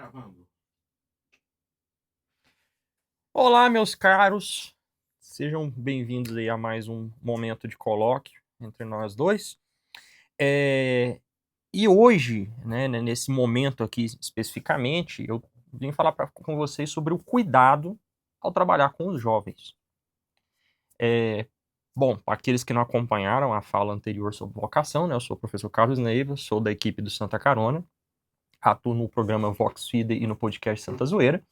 Gravando. Olá, meus caros, sejam bem-vindos aí a mais um momento de colóquio entre nós dois. E hoje, né, nesse momento aqui especificamente, eu vim falar com vocês sobre o cuidado ao trabalhar com os jovens. Bom, para aqueles que não acompanharam a fala anterior sobre vocação, né, eu sou o professor Carlos Neiva, sou da equipe do Santa Carona, atuo no programa Vox Fide e no podcast Santa Zoeira,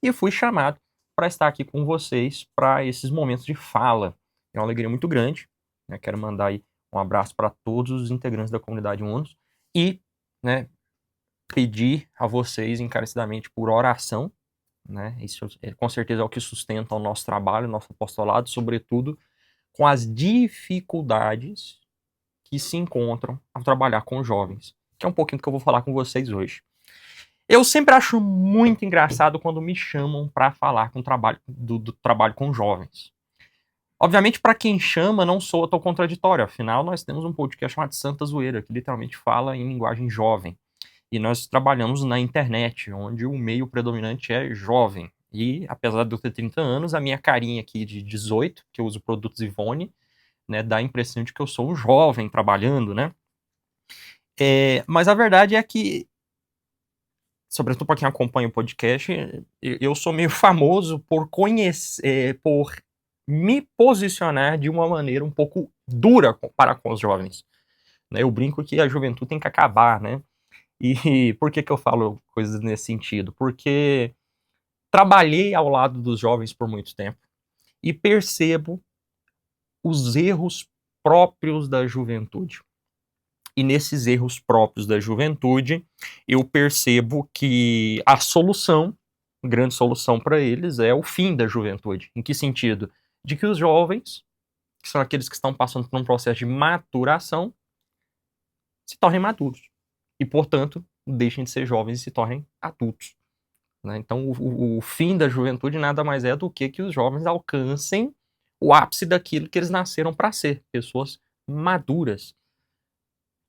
e fui chamado para estar aqui com vocês para esses momentos de fala. É uma alegria muito grande, né? Quero mandar aí um abraço para todos os integrantes da comunidade Unos e, né, pedir a vocês encarecidamente por oração, né? Isso com certeza é o que sustenta o nosso trabalho, o nosso apostolado, sobretudo com as dificuldades que se encontram ao trabalhar com jovens, que é um pouquinho do que eu vou falar com vocês hoje. Eu sempre acho muito engraçado quando me chamam para falar do trabalho com jovens. Obviamente, para quem chama, não soa tão contraditório. Afinal, nós temos um podcast chamado Santa Zoeira, que literalmente fala em linguagem jovem. E nós trabalhamos na internet, onde o meio predominante é jovem. E, apesar de eu ter 30 anos, a minha carinha aqui de 18, que eu uso produtos Ivone, né, dá a impressão de que eu sou um jovem trabalhando, né? Mas a verdade é que, sobretudo para quem acompanha o podcast, eu sou meio famoso por por me posicionar de uma maneira um pouco dura para com os jovens. Né? Eu brinco que a juventude tem que acabar, né? E por que eu falo coisas nesse sentido? Porque trabalhei ao lado dos jovens por muito tempo e percebo os erros próprios da juventude. E nesses erros próprios da juventude, eu percebo que a solução, a grande solução para eles, é o fim da juventude. Em que sentido? De que os jovens, que são aqueles que estão passando por um processo de maturação, se tornem maduros. E, portanto, deixem de ser jovens e se tornem adultos. Né? Então, o fim da juventude nada mais é do que os jovens alcancem o ápice daquilo que eles nasceram para ser, pessoas maduras,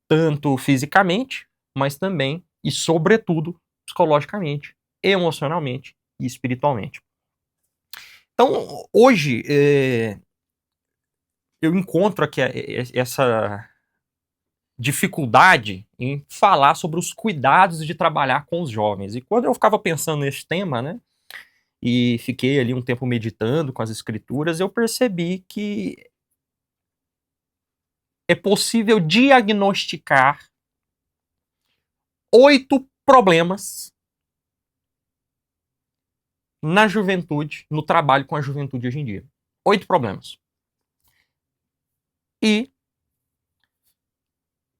tanto fisicamente, mas também e sobretudo psicologicamente, emocionalmente e espiritualmente. Então, hoje eu encontro aqui essa dificuldade em falar sobre os cuidados de trabalhar com os jovens. E quando eu ficava pensando nesse tema, né, e fiquei ali um tempo meditando com as escrituras, eu percebi que é possível diagnosticar 8 problemas na juventude, no trabalho com a juventude hoje em dia. 8 problemas. E,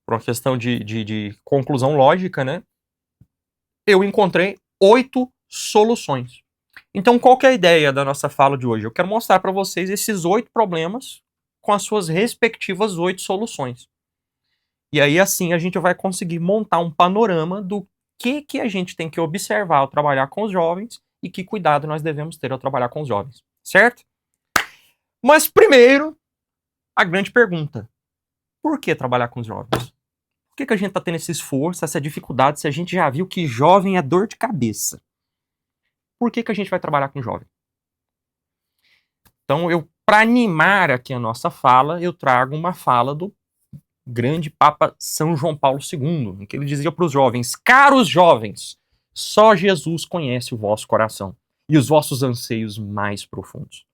por uma questão de conclusão lógica, né, eu encontrei 8 soluções. Então, qual que é a ideia da nossa fala de hoje? Eu quero mostrar para vocês esses 8 problemas com as suas respectivas 8 soluções. E aí, assim, a gente vai conseguir montar um panorama do que a gente tem que observar ao trabalhar com os jovens e que cuidado nós devemos ter ao trabalhar com os jovens, certo? Mas primeiro, a grande pergunta: por que trabalhar com os jovens? Por que a gente está tendo esse esforço, essa dificuldade, se a gente já viu que jovem é dor de cabeça? Por que a gente vai trabalhar com jovem? Então, para animar aqui a nossa fala, eu trago uma fala do grande Papa São João Paulo II, em que ele dizia para os jovens: caros jovens, só Jesus conhece o vosso coração e os vossos anseios mais profundos.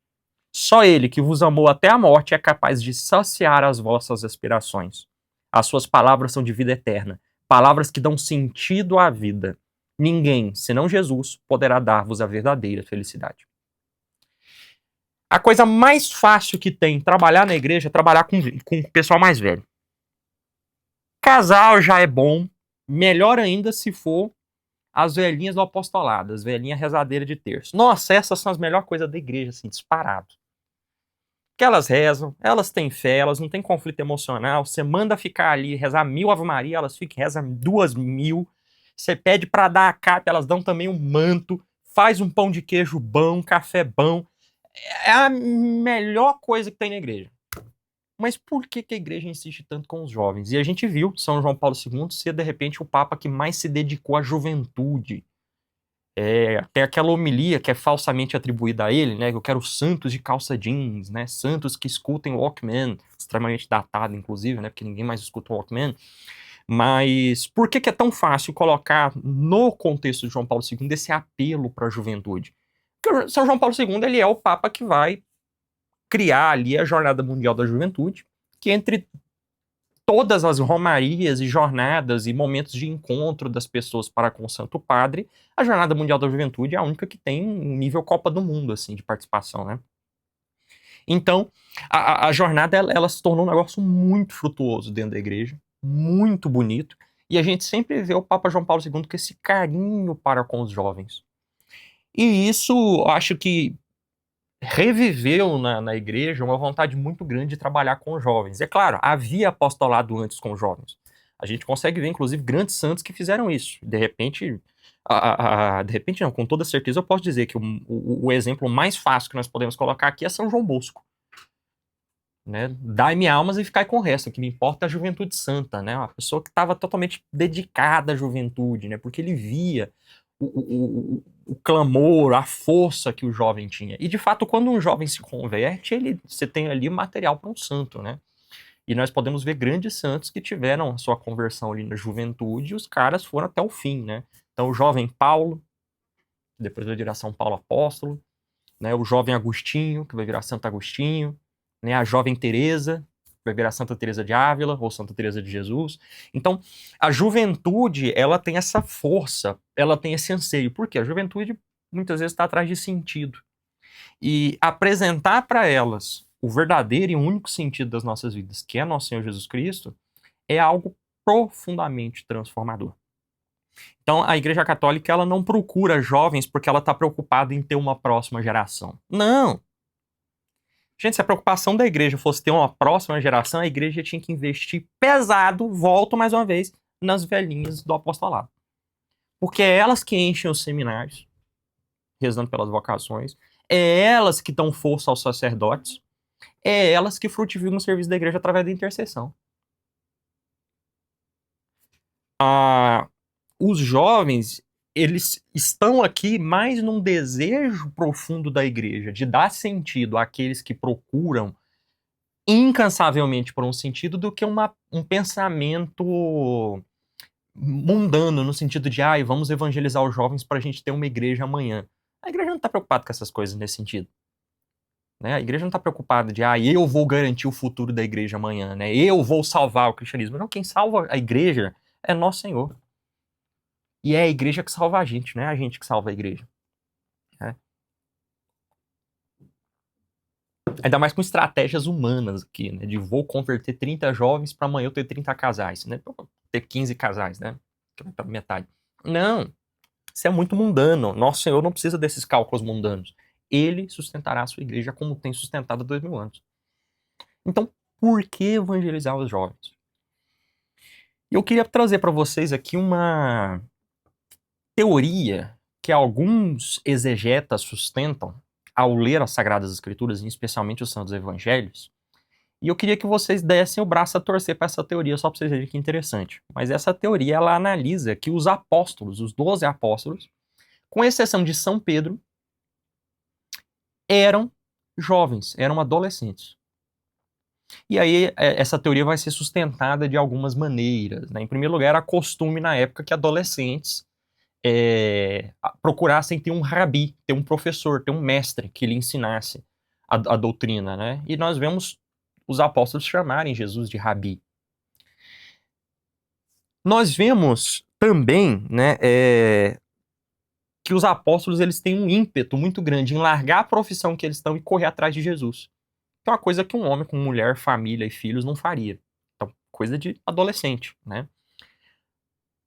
Só ele, que vos amou até a morte, é capaz de saciar as vossas aspirações. As suas palavras são de vida eterna, palavras que dão sentido à vida. Ninguém, senão Jesus, poderá dar-vos a verdadeira felicidade. A coisa mais fácil que tem trabalhar na igreja é trabalhar com o pessoal mais velho. Casal já é bom, melhor ainda se for as velhinhas do apostolado, as velhinhas rezadeiras de terço. Nossa, essas são as melhores coisas da igreja, assim, disparado. Que elas rezam, elas têm fé, elas não têm conflito emocional. Você manda ficar ali, rezar 1000 Ave Maria, elas ficam, rezam 2000. Você pede para dar a capa, elas dão também um manto. Faz um pão de queijo bom, café bom. É a melhor coisa que tem na igreja. Mas por que a igreja insiste tanto com os jovens? E a gente viu São João Paulo II ser, de repente, o Papa que mais se dedicou à juventude. Tem aquela homilia que é falsamente atribuída a ele, né? Eu quero santos de calça jeans, né? Santos que escutem Walkman, extremamente datado, inclusive, né? Porque ninguém mais escuta o Walkman. Mas por que é tão fácil colocar no contexto de João Paulo II esse apelo para a juventude? Porque São João Paulo II ele é o Papa que vai criar ali a Jornada Mundial da Juventude, que entre todas as romarias e jornadas e momentos de encontro das pessoas para com o Santo Padre, a Jornada Mundial da Juventude é a única que tem um nível Copa do Mundo, assim, de participação, né? Então, a jornada, ela se tornou um negócio muito frutuoso dentro da igreja, muito bonito, e a gente sempre vê o Papa João Paulo II com esse carinho para com os jovens. E isso, acho que reviveu na igreja uma vontade muito grande de trabalhar com jovens. É claro, havia apostolado antes com jovens. A gente consegue ver, inclusive, grandes santos que fizeram isso. De repente, de repente não, com toda certeza eu posso dizer que o exemplo mais fácil que nós podemos colocar aqui é São João Bosco. Né? Dai-me almas e ficai com o resto. O que me importa é a juventude santa, né? Uma pessoa que estava totalmente dedicada à juventude, né? Porque ele via o clamor, a força que o jovem tinha. E, de fato, quando um jovem se converte, você tem ali material para um santo, né? E nós podemos ver grandes santos que tiveram a sua conversão ali na juventude e os caras foram até o fim, né? Então, o jovem Paulo, depois vai virar São Paulo Apóstolo, né? O jovem Agostinho, que vai virar Santo Agostinho, né? A jovem Teresa, vai virar Santa Teresa de Ávila ou Santa Teresa de Jesus. Então, a juventude, ela tem essa força, ela tem esse anseio. Por quê? A juventude muitas vezes está atrás de sentido. E apresentar para elas o verdadeiro e único sentido das nossas vidas, que é nosso Senhor Jesus Cristo, é algo profundamente transformador. Então, a Igreja Católica, ela não procura jovens porque ela está preocupada em ter uma próxima geração. Não! Gente, se a preocupação da igreja fosse ter uma próxima geração, a igreja tinha que investir pesado, volto mais uma vez, nas velhinhas do apostolado. Porque é elas que enchem os seminários, rezando pelas vocações, é elas que dão força aos sacerdotes, é elas que frutificam o serviço da igreja através da intercessão. Os jovens, eles estão aqui mais num desejo profundo da igreja, de dar sentido àqueles que procuram incansavelmente por um sentido, do que um pensamento mundano, no sentido de, vamos evangelizar os jovens para a gente ter uma igreja amanhã. A igreja não está preocupada com essas coisas nesse sentido. Né? A igreja não está preocupada de, eu vou garantir o futuro da igreja amanhã, né? Eu vou salvar o cristianismo. Não, quem salva a igreja é nosso Senhor. E é a igreja que salva a gente, não é a gente que salva a igreja. Né? Ainda mais com estratégias humanas aqui, né? De vou converter 30 jovens para amanhã eu ter 30 casais, né? Ter 15 casais, né? Que vai para metade. Não, isso é muito mundano. Nosso Senhor não precisa desses cálculos mundanos. Ele sustentará a sua igreja como tem sustentado há 2000 anos. Então, por que evangelizar os jovens? Eu queria trazer para vocês aqui uma teoria que alguns exegetas sustentam ao ler as Sagradas Escrituras, e especialmente os Santos Evangelhos, e eu queria que vocês dessem o braço a torcer para essa teoria, só para vocês verem que interessante. Mas essa teoria, ela analisa que os apóstolos, os 12 apóstolos, com exceção de São Pedro, eram jovens, eram adolescentes. E aí, essa teoria vai ser sustentada de algumas maneiras. Né? Em primeiro lugar, era costume na época que adolescentes procurassem ter um rabi, ter um professor, ter um mestre que lhe ensinasse a doutrina, né? E nós vemos os apóstolos chamarem Jesus de rabi. Nós vemos também, né, que os apóstolos eles têm um ímpeto muito grande em largar a profissão que eles estão e correr atrás de Jesus. Que é uma coisa que um homem com mulher, família e filhos não faria. Então, coisa de adolescente, né?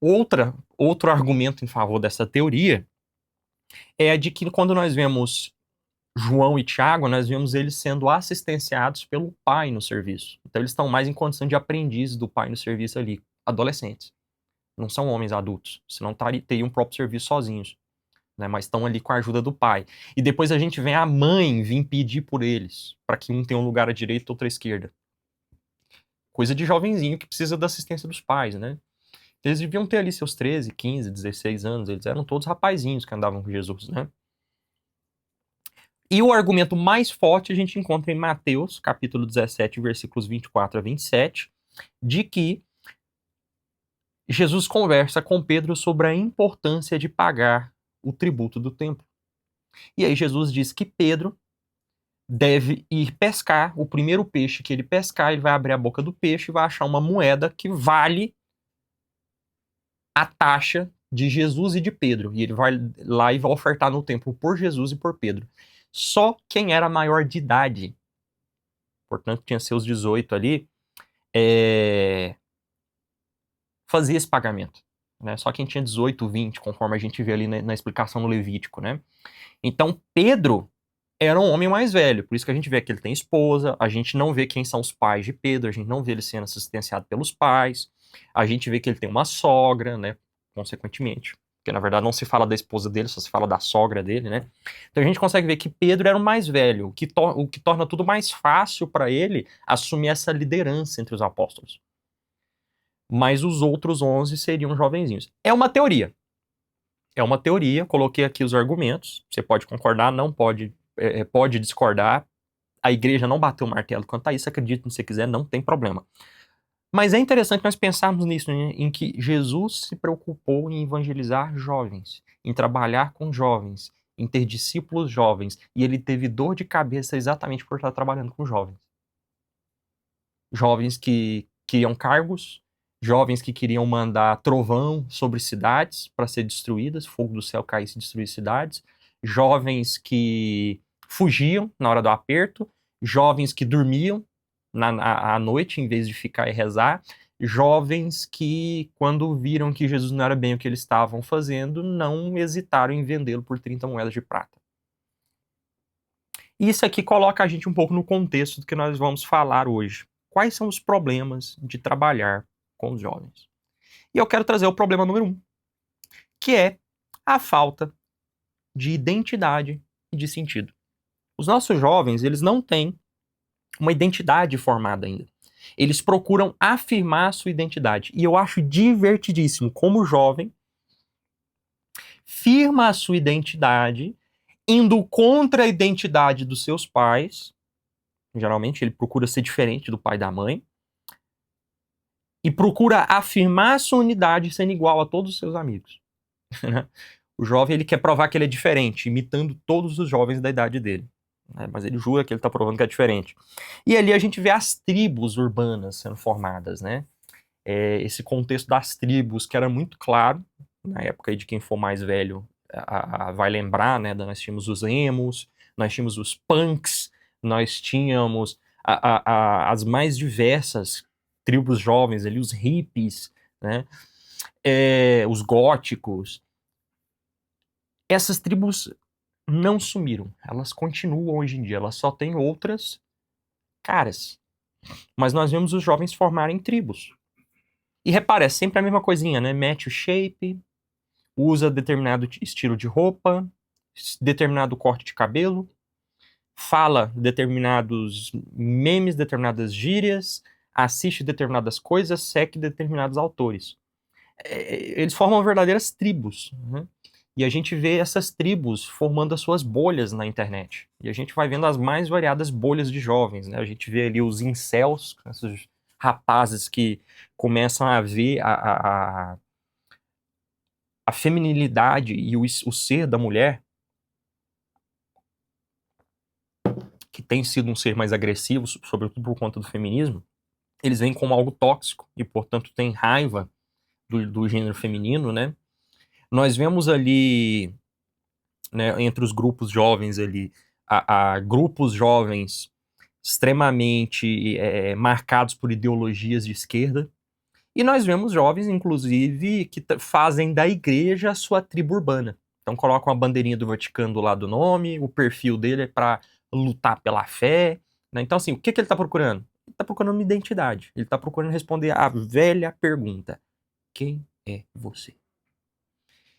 Outro argumento em favor dessa teoria é de que quando nós vemos João e Tiago, nós vemos eles sendo assistenciados pelo pai no serviço. Então eles estão mais em condição de aprendizes do pai no serviço ali, adolescentes. Não são homens adultos, senão teriam um próprio serviço sozinhos. Né? Mas estão ali com a ajuda do pai. E depois a gente vê a mãe vir pedir por eles, para que um tenha um lugar à direita e outro à esquerda. Coisa de jovenzinho que precisa da assistência dos pais, né? Eles deviam ter ali seus 13, 15, 16 anos. Eles eram todos rapazinhos que andavam com Jesus, né? E o argumento mais forte a gente encontra em Mateus, capítulo 17, versículos 24 a 27, de que Jesus conversa com Pedro sobre a importância de pagar o tributo do templo. E aí Jesus diz que Pedro deve ir pescar, o primeiro peixe que ele pescar, ele vai abrir a boca do peixe e vai achar uma moeda que vale a taxa de Jesus e de Pedro. E ele vai lá e vai ofertar no templo por Jesus e por Pedro. Só quem era maior de idade, portanto tinha seus 18 ali, fazia esse pagamento. Né? Só quem tinha 18, 20, conforme a gente vê ali na explicação no Levítico. Né? Então Pedro era um homem mais velho, por isso que a gente vê que ele tem esposa, a gente não vê quem são os pais de Pedro, a gente não vê ele sendo assistenciado pelos pais, a gente vê que ele tem uma sogra, né, consequentemente, porque na verdade não se fala da esposa dele, só se fala da sogra dele, né? Então a gente consegue ver que Pedro era o mais velho, o que torna tudo mais fácil para ele assumir essa liderança entre os apóstolos. Mas os outros 11 seriam jovenzinhos. É uma teoria, coloquei aqui os argumentos, você pode concordar, não pode, pode discordar, a igreja não bateu o martelo quanto a isso, acredite se você quiser, não tem problema. Mas é interessante nós pensarmos nisso, né, em que Jesus se preocupou em evangelizar jovens, em trabalhar com jovens, em ter discípulos jovens, e ele teve dor de cabeça exatamente por estar trabalhando com jovens. Jovens que queriam cargos, jovens que queriam mandar trovão sobre cidades para ser destruídas, fogo do céu caísse e destruir cidades, jovens que fugiam na hora do aperto, jovens que dormiam à noite em vez de ficar e rezar, jovens que, quando viram que Jesus não era bem o que eles estavam fazendo, não hesitaram em vendê-lo por 30 moedas de prata. Isso aqui coloca a gente um pouco no contexto do que nós vamos falar hoje. Quais são os problemas de trabalhar com os jovens? E eu quero trazer o problema número 1, que é a falta de identidade e de sentido. Os nossos jovens, eles não têm uma identidade formada ainda. Eles procuram afirmar a sua identidade. E eu acho divertidíssimo como o jovem firma a sua identidade indo contra a identidade dos seus pais. Geralmente ele procura ser diferente do pai e da mãe. E procura afirmar a sua unidade sendo igual a todos os seus amigos. O jovem ele quer provar que ele é diferente, imitando todos os jovens da idade dele. Mas ele jura que ele está provando que é diferente. E ali a gente vê as tribos urbanas sendo formadas, né? Esse contexto das tribos que era muito claro, na época aí de quem for mais velho vai lembrar, né? Nós tínhamos os emos, nós tínhamos os punks, nós tínhamos as mais diversas tribos jovens ali, os hippies, né? Os góticos. Essas tribos não sumiram, elas continuam hoje em dia, elas só têm outras caras. Mas nós vemos os jovens formarem tribos. E repara, é sempre a mesma coisinha, né? Mete o shape, usa determinado estilo de roupa, determinado corte de cabelo, fala determinados memes, determinadas gírias, assiste determinadas coisas, segue determinados autores. Eles formam verdadeiras tribos, né? E a gente vê essas tribos formando as suas bolhas na internet. E a gente vai vendo as mais variadas bolhas de jovens, né? A gente vê ali os incels, esses rapazes que começam a ver a feminilidade e o ser da mulher, que tem sido um ser mais agressivo, sobretudo por conta do feminismo, eles veem como algo tóxico e, portanto, têm raiva do gênero feminino, né? Nós vemos ali, né, entre os grupos jovens ali, grupos jovens extremamente marcados por ideologias de esquerda, e nós vemos jovens, inclusive, que fazem da igreja a sua tribo urbana. Então colocam a bandeirinha do Vaticano do lado do nome, o perfil dele é para lutar pela fé, né? Então assim, o que ele está procurando? Ele está procurando uma identidade, ele está procurando responder a velha pergunta: quem é você?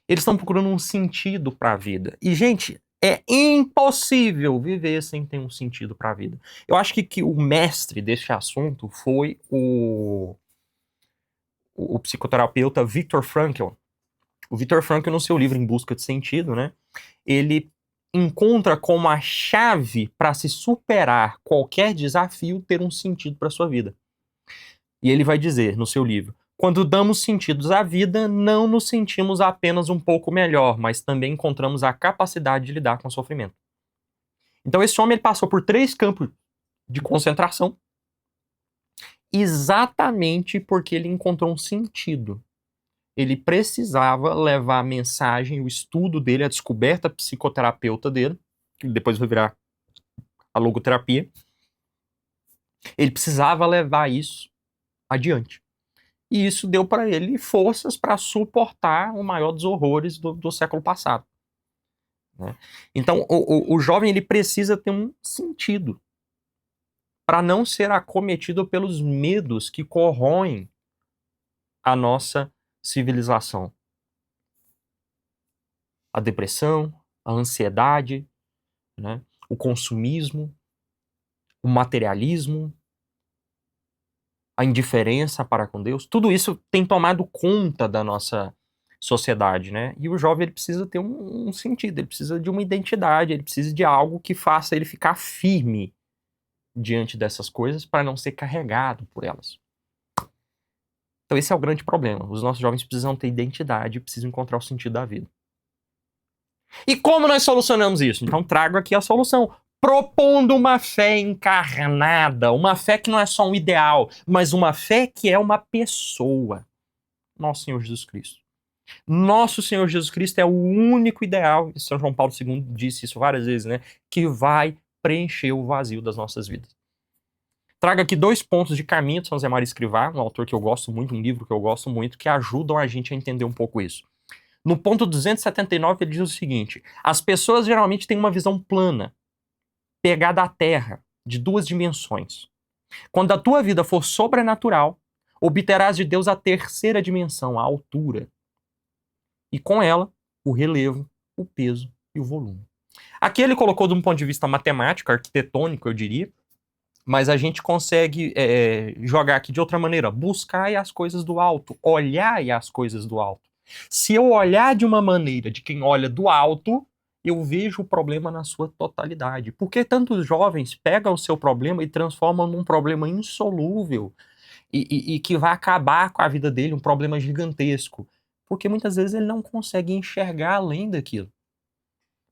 Eles estão procurando um sentido para a vida. E, gente, é impossível viver sem ter um sentido para a vida. Eu acho que o mestre deste assunto foi o o psicoterapeuta Viktor Frankl. O Viktor Frankl, no seu livro Em Busca de Sentido, né, ele encontra como a chave para se superar qualquer desafio ter um sentido para sua vida. E ele vai dizer no seu livro: quando damos sentidos à vida, não nos sentimos apenas um pouco melhor, mas também encontramos a capacidade de lidar com o sofrimento. Então esse homem ele passou por 3 campos de concentração exatamente porque ele encontrou um sentido. Ele precisava levar a mensagem, o estudo dele, a descoberta psicoterapeuta dele, que depois vai virar a logoterapia. Ele precisava levar isso adiante. E isso deu para ele forças para suportar o maior dos horrores do século passado. Né? Então, o jovem ele precisa ter um sentido para não ser acometido pelos medos que corroem a nossa civilização. A depressão, a ansiedade, né? O consumismo, o materialismo, a indiferença para com Deus, tudo isso tem tomado conta da nossa sociedade, né? E o jovem ele precisa ter um sentido, ele precisa de uma identidade, ele precisa de algo que faça ele ficar firme diante dessas coisas para não ser carregado por elas. Então esse é o grande problema. Os nossos jovens precisam ter identidade, precisam encontrar o sentido da vida. E como nós solucionamos isso? Então trago aqui a solução. Propondo uma fé encarnada, uma fé que não é só um ideal, mas uma fé que é uma pessoa. Nosso Senhor Jesus Cristo. Nosso Senhor Jesus Cristo é o único ideal, e São João Paulo II disse isso várias vezes, né? Que vai preencher o vazio das nossas vidas. Trago aqui 2 pontos de caminho de São José Maria Escrivá, um autor que eu gosto muito, um livro que eu gosto muito, que ajudam a gente a entender um pouco isso. No ponto 279 ele diz o seguinte: as pessoas geralmente têm uma visão plana, pegada à terra, de 2 dimensões. Quando a tua vida for sobrenatural, obterás de Deus a 3ª dimensão, a altura. E com ela, o relevo, o peso e o volume. Aqui ele colocou de um ponto de vista matemático, arquitetônico, eu diria, mas a gente consegue jogar aqui de outra maneira. Buscar as coisas do alto, olhar as coisas do alto. Se eu olhar de uma maneira de quem olha do alto, eu vejo o problema na sua totalidade. Porque tantos jovens pegam o seu problema e transformam num problema insolúvel e que vai acabar com a vida dele, um problema gigantesco. Porque muitas vezes ele não consegue enxergar além daquilo.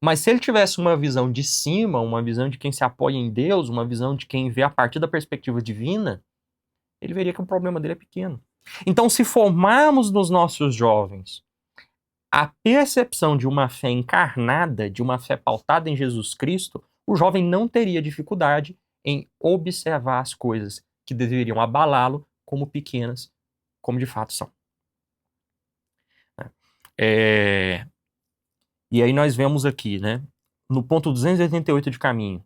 Mas se ele tivesse uma visão de cima, uma visão de quem se apoia em Deus, uma visão de quem vê a partir da perspectiva divina, ele veria que o problema dele é pequeno. Então, se formarmos nos nossos jovens a percepção de uma fé encarnada, de uma fé pautada em Jesus Cristo, o jovem não teria dificuldade em observar as coisas que deveriam abalá-lo como pequenas, como de fato são. E aí nós vemos aqui, né, no ponto 288 de caminho: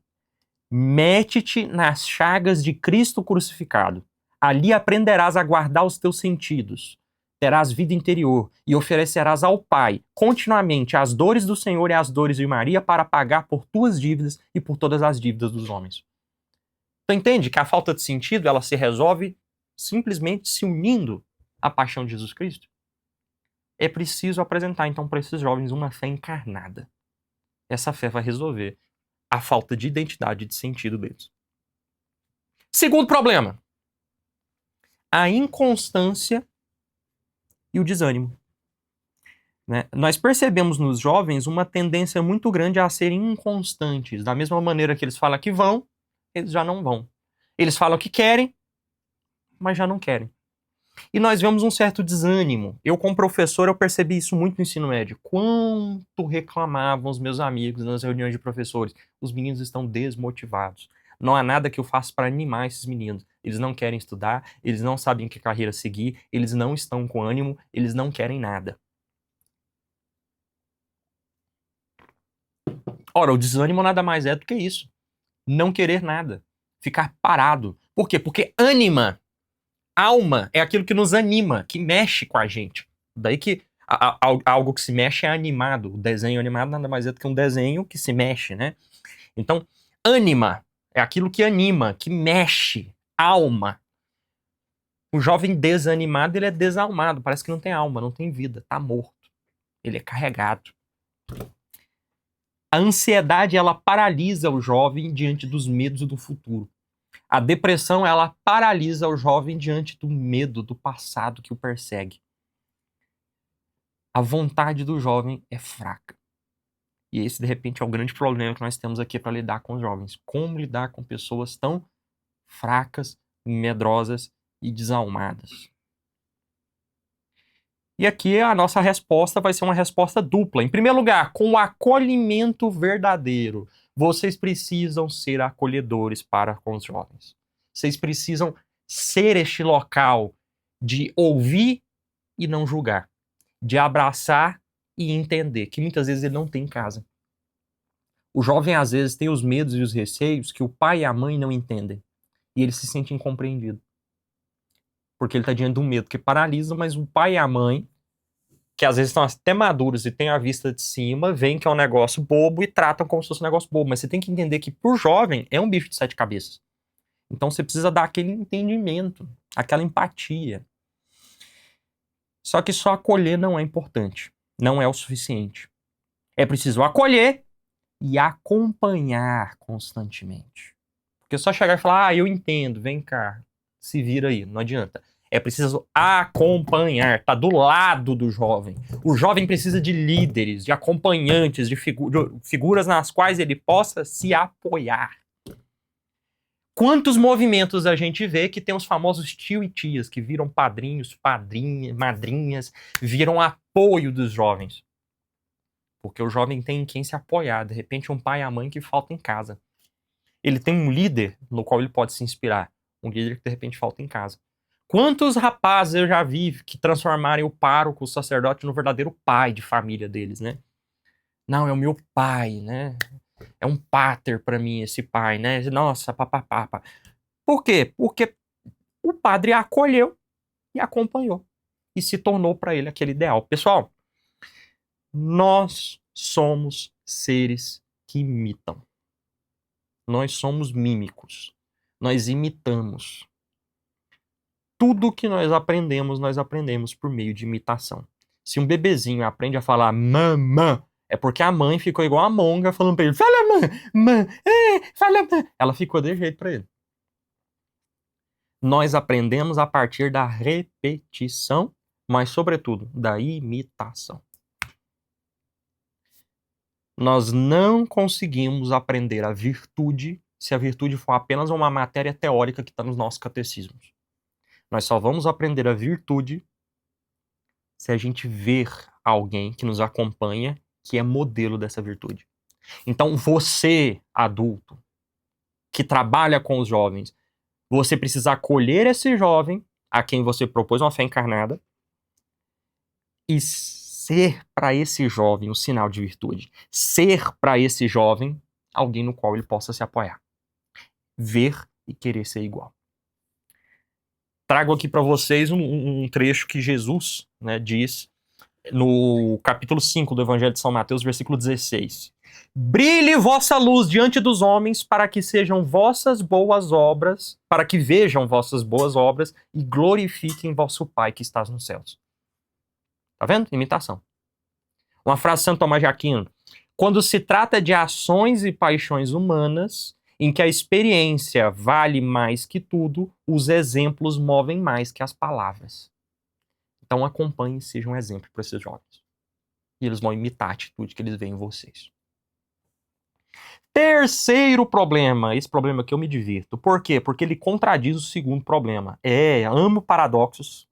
mete-te nas chagas de Cristo crucificado. Ali aprenderás a guardar os teus sentidos. Terás vida interior e oferecerás ao Pai continuamente as dores do Senhor e as dores de Maria para pagar por tuas dívidas e por todas as dívidas dos homens. Então entende que a falta de sentido ela se resolve simplesmente se unindo à paixão de Jesus Cristo? É preciso apresentar então para esses jovens uma fé encarnada. Essa fé vai resolver a falta de identidade e de sentido deles. Segundo problema: a inconstância e o desânimo. Né? Nós percebemos nos jovens uma tendência muito grande a serem inconstantes. Da mesma maneira que eles falam que vão, eles já não vão. Eles falam que querem, mas já não querem. E nós vemos um certo desânimo. Eu, como professor, eu percebi isso muito no ensino médio. Quanto reclamavam os meus amigos nas reuniões de professores. Os meninos estão desmotivados. Não há nada que eu faça para animar esses meninos. Eles não querem estudar, eles não sabem que carreira seguir, eles não estão com ânimo, eles não querem nada. Ora, o desânimo nada mais é do que isso. Não querer nada. Ficar parado. Por quê? Porque ânima, alma, é aquilo que nos anima, que mexe com a gente. Daí que algo que se mexe é animado. O desenho animado nada mais é do que um desenho que se mexe, né? Então, ânima é aquilo que anima, que mexe, alma. O jovem desanimado, ele é desalmado, parece que não tem alma, não tem vida, tá morto. Ele é carregado. A ansiedade, ela paralisa o jovem diante dos medos do futuro. A depressão, ela paralisa o jovem diante do medo do passado que o persegue. A vontade do jovem é fraca. E esse, de repente, é o grande problema que nós temos aqui para lidar com os jovens. Como lidar com pessoas tão fracas, medrosas e desalmadas. E aqui a nossa resposta vai ser uma resposta dupla. Em primeiro lugar, com o acolhimento verdadeiro. Vocês precisam ser acolhedores para com os jovens. Vocês precisam ser este local de ouvir e não julgar. De abraçar e entender, que muitas vezes ele não tem em casa. O jovem, às vezes, tem os medos e os receios que o pai e a mãe não entendem. E ele se sente incompreendido. Porque ele está diante de um medo que paralisa, mas o pai e a mãe, que às vezes estão até maduros e têm a vista de cima, veem que é um negócio bobo e tratam como se fosse um negócio bobo. Mas você tem que entender que, por jovem, é um bicho de 7 cabeças. Então você precisa dar aquele entendimento, aquela empatia. Só que só acolher não é importante. Não é o suficiente. É preciso acolher e acompanhar constantemente. Porque só chegar e falar, eu entendo, vem cá, se vira aí, não adianta. É preciso acompanhar, tá do lado do jovem. O jovem precisa de líderes, de acompanhantes, de figuras nas quais ele possa se apoiar. Quantos movimentos a gente vê que tem os famosos tio e tias, que viram padrinhos, madrinhas, viram apoio dos jovens. Porque o jovem tem em quem se apoiar. De repente, um pai e a mãe que falta em casa. Ele tem um líder no qual ele pode se inspirar. Um líder que, de repente, falta em casa. Quantos rapazes eu já vi que transformarem o pároco, o sacerdote, no verdadeiro pai de família deles, né? Não, é o meu pai, né? É um pater para mim esse pai, né? Nossa, papapá. Por quê? Porque o padre acolheu e acompanhou. E se tornou para ele aquele ideal. Pessoal, nós somos seres que imitam. Nós somos mímicos. Nós imitamos. Tudo que nós aprendemos por meio de imitação. Se um bebezinho aprende a falar mamã, é porque a mãe ficou igual a monga falando pra ele, fala mãe, fala mãe. Ela ficou de jeito pra ele. Nós aprendemos a partir da repetição, mas sobretudo da imitação. Nós não conseguimos aprender a virtude se a virtude for apenas uma matéria teórica que está nos nossos catecismos. Nós só vamos aprender a virtude se a gente ver alguém que nos acompanha que é modelo dessa virtude. Então, você, adulto, que trabalha com os jovens, você precisa acolher esse jovem a quem você propôs uma fé encarnada e ser para esse jovem um sinal de virtude. Ser para esse jovem alguém no qual ele possa se apoiar. Ver e querer ser igual. Trago aqui para vocês um trecho que Jesus, né, diz no capítulo 5 do Evangelho de São Mateus, versículo 16. Brilhe vossa luz diante dos homens para que sejam vossas boas obras, para que vejam vossas boas obras e glorifiquem vosso Pai que estás nos céus. Tá vendo? Imitação. Uma frase de Santo Tomás de Aquino. Quando se trata de ações e paixões humanas, em que a experiência vale mais que tudo, os exemplos movem mais que as palavras. Então acompanhe e seja um exemplo para esses jovens. E eles vão imitar a atitude que eles veem em vocês. Terceiro problema, esse problema que eu me divirto. Por quê? Porque ele contradiz o segundo problema. Amo paradoxos,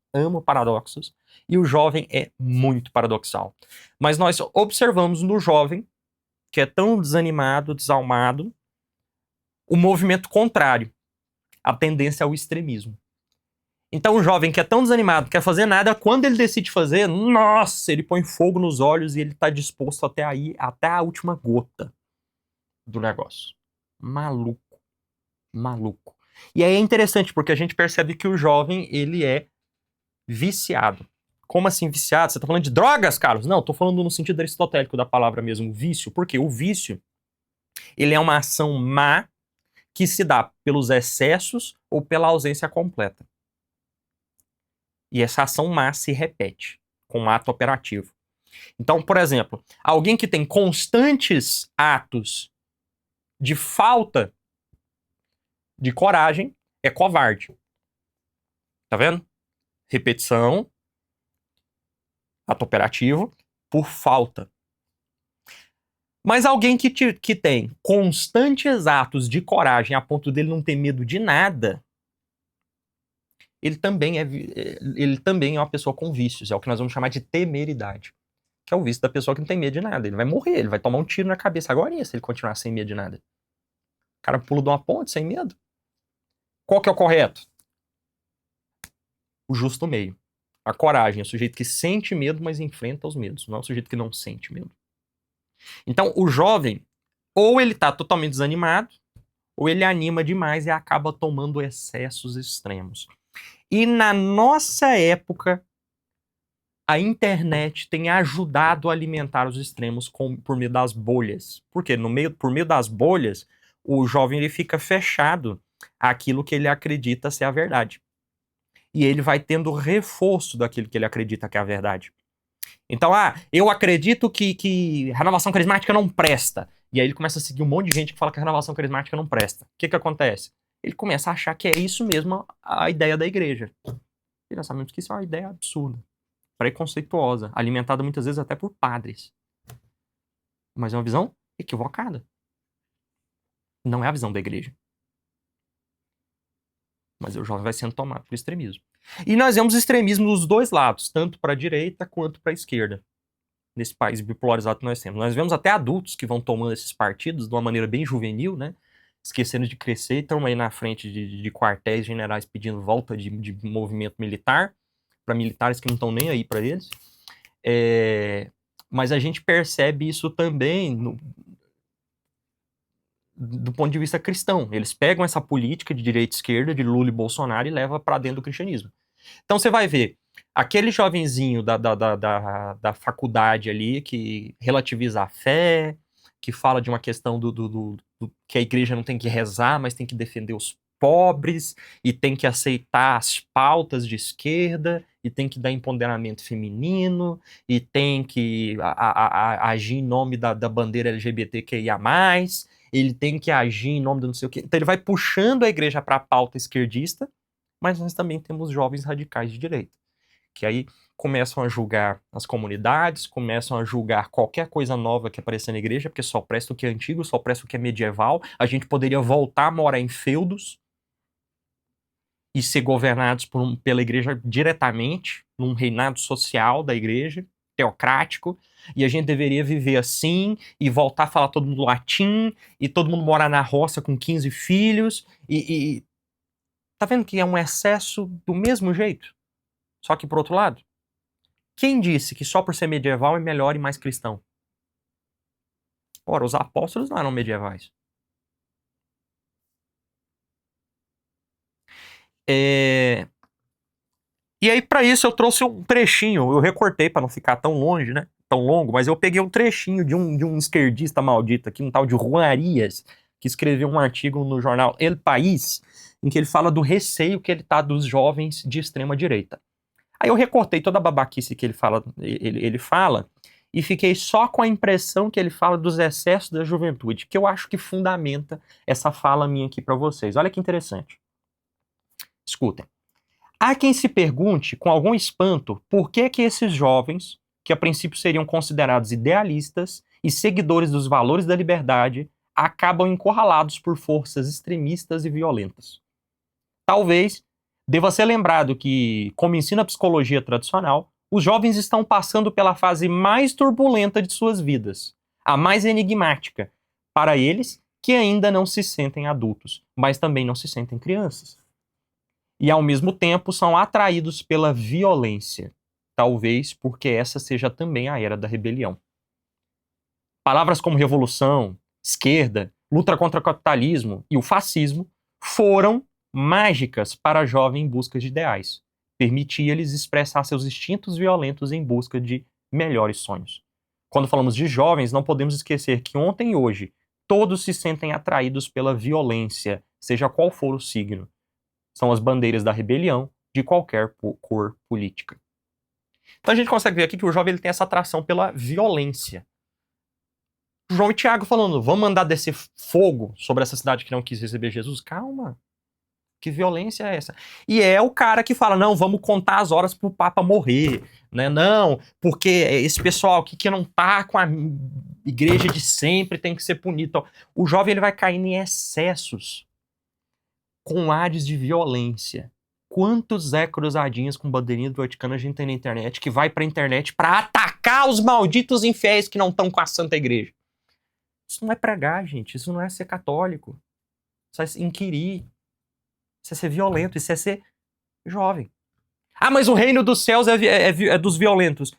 e o jovem é muito paradoxal. Mas nós observamos no jovem, que é tão desanimado, desalmado, o movimento contrário, a tendência ao extremismo. Então o jovem que é tão desanimado, quer fazer nada, quando ele decide fazer, nossa, ele põe fogo nos olhos e ele está disposto até a última gota do negócio. Maluco. E aí é interessante, porque a gente percebe que o jovem, ele é viciado. Como assim viciado? Você tá falando de drogas, Carlos? Não, tô falando no sentido aristotélico da palavra mesmo, vício. Porque o vício, ele é uma ação má que se dá pelos excessos ou pela ausência completa. E essa ação má se repete com um ato operativo. Então, por exemplo, alguém que tem constantes atos de falta de coragem é covarde. Tá vendo? Repetição, ato operativo, por falta. Mas alguém que tem constantes atos de coragem a ponto dele não ter medo de nada, ele também é uma pessoa com vícios. É o que nós vamos chamar de temeridade. Que é o vício da pessoa que não tem medo de nada. Ele vai morrer, ele vai tomar um tiro na cabeça agora se ele continuar sem medo de nada. O cara pula de uma ponte sem medo. Qual que é o correto? O justo meio. A coragem é o sujeito que sente medo, mas enfrenta os medos. Não é o sujeito que não sente medo. Então, o jovem, ou ele tá totalmente desanimado, ou ele anima demais e acaba tomando excessos extremos. E na nossa época, a internet tem ajudado a alimentar os extremos por meio das bolhas. Por quê? Por meio das bolhas, o jovem ele fica fechado àquilo que ele acredita ser a verdade. E ele vai tendo reforço daquilo que ele acredita que é a verdade. Então, eu acredito que renovação carismática não presta. E aí ele começa a seguir um monte de gente que fala que a renovação carismática não presta. O que acontece? Ele começa a achar que é isso mesmo a ideia da igreja. E nós sabemos que isso é uma ideia absurda, preconceituosa, alimentada muitas vezes até por padres. Mas é uma visão equivocada. Não é a visão da igreja. Mas o jovem vai sendo tomado por extremismo. E nós vemos extremismo dos dois lados, tanto para a direita quanto para a esquerda, nesse país bipolarizado que nós temos. Nós vemos até adultos que vão tomando esses partidos de uma maneira bem juvenil, né? Esquecendo de crescer, estão aí na frente de quartéis generais pedindo volta de movimento militar, para militares que não estão nem aí para eles. Mas a gente percebe isso também do ponto de vista cristão. Eles pegam essa política de direita e esquerda, de Lula e Bolsonaro, e levam para dentro do cristianismo. Então você vai ver aquele jovenzinho da faculdade ali que relativiza a fé, que fala de uma questão que a igreja não tem que rezar, mas tem que defender os pobres, e tem que aceitar as pautas de esquerda, e tem que dar empoderamento feminino, e tem que agir em nome da bandeira LGBTQIA+, ele tem que agir em nome do não sei o quê. Então ele vai puxando a igreja para a pauta esquerdista, mas nós também temos jovens radicais de direita, que aí começam a julgar as comunidades, começam a julgar qualquer coisa nova que aparecer na igreja, porque só presta o que é antigo, só presta o que é medieval. A gente poderia voltar a morar em feudos e ser governados pela igreja diretamente, num reinado social da igreja, teocrático, e a gente deveria viver assim, e voltar a falar todo mundo latim, e todo mundo morar na roça com 15 filhos, tá vendo que é um excesso do mesmo jeito? Só que por outro lado, quem disse que só por ser medieval é melhor e mais cristão? Ora, os apóstolos não eram medievais. E aí, para isso, eu trouxe um trechinho. Eu recortei para não ficar tão longe, né? Tão longo, mas eu peguei um trechinho de um esquerdista maldito aqui, um tal de Juan Arias, que escreveu um artigo no jornal El País, em que ele fala do receio que ele tá dos jovens de extrema direita. Aí eu recortei toda a babaquice que ele fala e fiquei só com a impressão que ele fala dos excessos da juventude, que eu acho que fundamenta essa fala minha aqui para vocês. Olha que interessante. Escutem. Há quem se pergunte, com algum espanto, por que esses jovens, que a princípio seriam considerados idealistas e seguidores dos valores da liberdade, acabam encurralados por forças extremistas e violentas. Talvez deva ser lembrado que, como ensina a psicologia tradicional, os jovens estão passando pela fase mais turbulenta de suas vidas, a mais enigmática, para eles que ainda não se sentem adultos, mas também não se sentem crianças. E, ao mesmo tempo, são atraídos pela violência, talvez porque essa seja também a era da rebelião. Palavras como revolução, esquerda, luta contra o capitalismo e o fascismo foram mágicas para a jovem em busca de ideais. Permitia-lhes expressar seus instintos violentos em busca de melhores sonhos. Quando falamos de jovens, não podemos esquecer que ontem e hoje todos se sentem atraídos pela violência, seja qual for o signo. São as bandeiras da rebelião, de qualquer cor política. Então a gente consegue ver aqui que o jovem ele tem essa atração pela violência. João e Tiago falando, vamos mandar descer fogo sobre essa cidade que não quis receber Jesus? Calma. Que violência é essa? E é o cara que fala, não, vamos contar as horas pro Papa morrer, né? Não, porque esse pessoal aqui que não tá com a igreja de sempre tem que ser punido. Então, o jovem ele vai cair em excessos com ares de violência. Quantos Zé Cruzadinhas com bandeirinha do Vaticano a gente tem na internet que vai pra internet pra atacar os malditos infiéis que não estão com a Santa Igreja? Isso não é pregar, gente. Isso não é ser católico. Isso é inquirir. Isso é ser violento. Isso é ser jovem. Ah, mas o reino dos céus é dos violentos.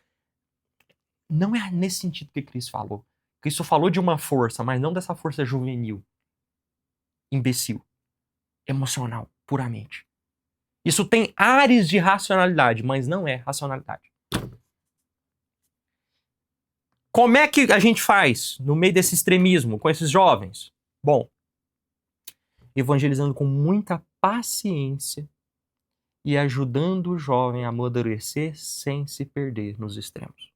Não é nesse sentido que Cristo falou. Cristo falou de uma força, mas não dessa força juvenil. Imbecil. Emocional, puramente. Isso tem ares de racionalidade, mas não é racionalidade. Como é que a gente faz no meio desse extremismo com esses jovens? Bom, evangelizando com muita paciência e ajudando o jovem a amadurecer sem se perder nos extremos.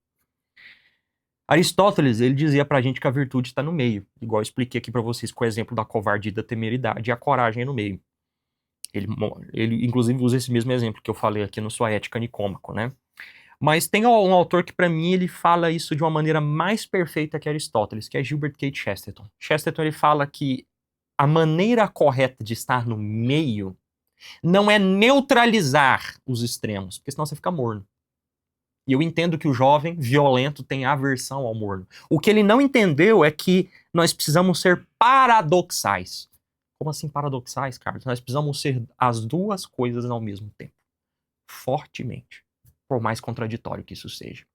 Aristóteles, ele dizia pra gente que a virtude está no meio, igual eu expliquei aqui pra vocês com o exemplo da covardia e da temeridade, e a coragem é no meio. Ele inclusive usa esse mesmo exemplo que eu falei aqui no Sua Ética Nicômaco, né? Mas tem um autor que pra mim ele fala isso de uma maneira mais perfeita que Aristóteles, que é Gilbert K. Chesterton. Chesterton ele fala que a maneira correta de estar no meio não é neutralizar os extremos, porque senão você fica morno. E eu entendo que o jovem violento tem aversão ao morno. O que ele não entendeu é que nós precisamos ser paradoxais. Como assim paradoxais, Carlos? Nós precisamos ser as duas coisas ao mesmo tempo. Fortemente. Por mais contraditório que isso seja.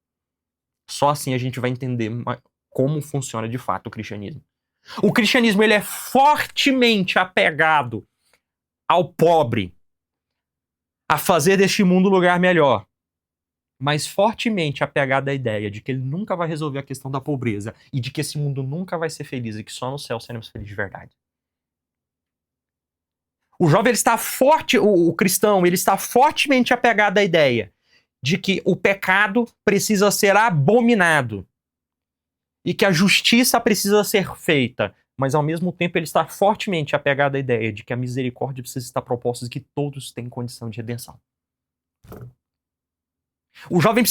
Só assim a gente vai entender como funciona de fato o cristianismo. O cristianismo ele é fortemente apegado ao pobre, a fazer deste mundo um lugar melhor, mas fortemente apegado à ideia de que ele nunca vai resolver a questão da pobreza e de que esse mundo nunca vai ser feliz e que só no céu seremos felizes de verdade. O jovem ele está forte, o cristão ele está fortemente apegado à ideia de que o pecado precisa ser abominado e que a justiça precisa ser feita, mas ao mesmo tempo ele está fortemente apegado à ideia de que a misericórdia precisa estar proposta e que todos têm condição de redenção. O jovem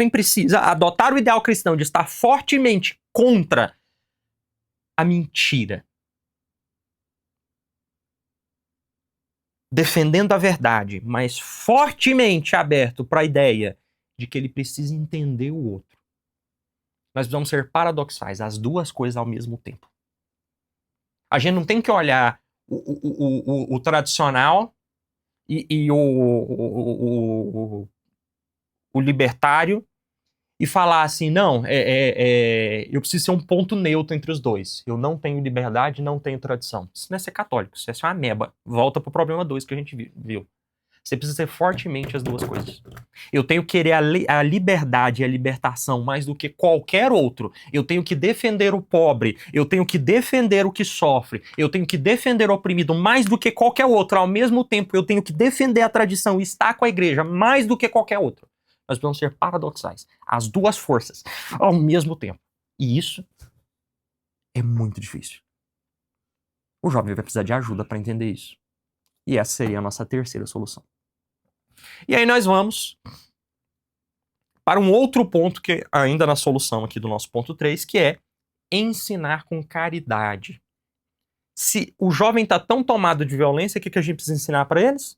precisa adotar o ideal cristão de estar fortemente contra a mentira, defendendo a verdade, mas fortemente aberto para a ideia de que ele precisa entender o outro. Nós precisamos ser paradoxais, as duas coisas ao mesmo tempo. A gente não tem que olhar o tradicional e o libertário e falar assim, não, eu preciso ser um ponto neutro entre os dois. Eu não tenho liberdade, não tenho tradição. Isso não é ser católico, isso é ser uma ameba. Volta pro problema 2 que a gente viu. Você precisa ser fortemente as duas coisas. Eu tenho que querer a liberdade e a libertação mais do que qualquer outro. Eu tenho que defender o pobre. Eu tenho que defender o que sofre. Eu tenho que defender o oprimido mais do que qualquer outro. Ao mesmo tempo, eu tenho que defender a tradição e estar com a igreja mais do que qualquer outro. Nós precisamos ser paradoxais. As duas forças ao mesmo tempo. E isso é muito difícil. O jovem vai precisar de ajuda para entender isso. E essa seria a nossa terceira solução. E aí nós vamos para um outro ponto que ainda na solução aqui do nosso ponto 3, que é ensinar com caridade. Se o jovem está tão tomado de violência, o que a gente precisa ensinar para eles?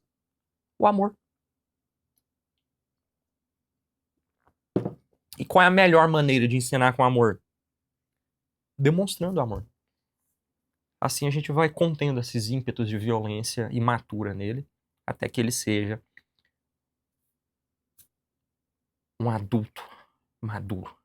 O amor. E qual é a melhor maneira de ensinar com amor? Demonstrando amor. Assim a gente vai contendo esses ímpetos de violência imatura nele, até que ele seja um adulto maduro.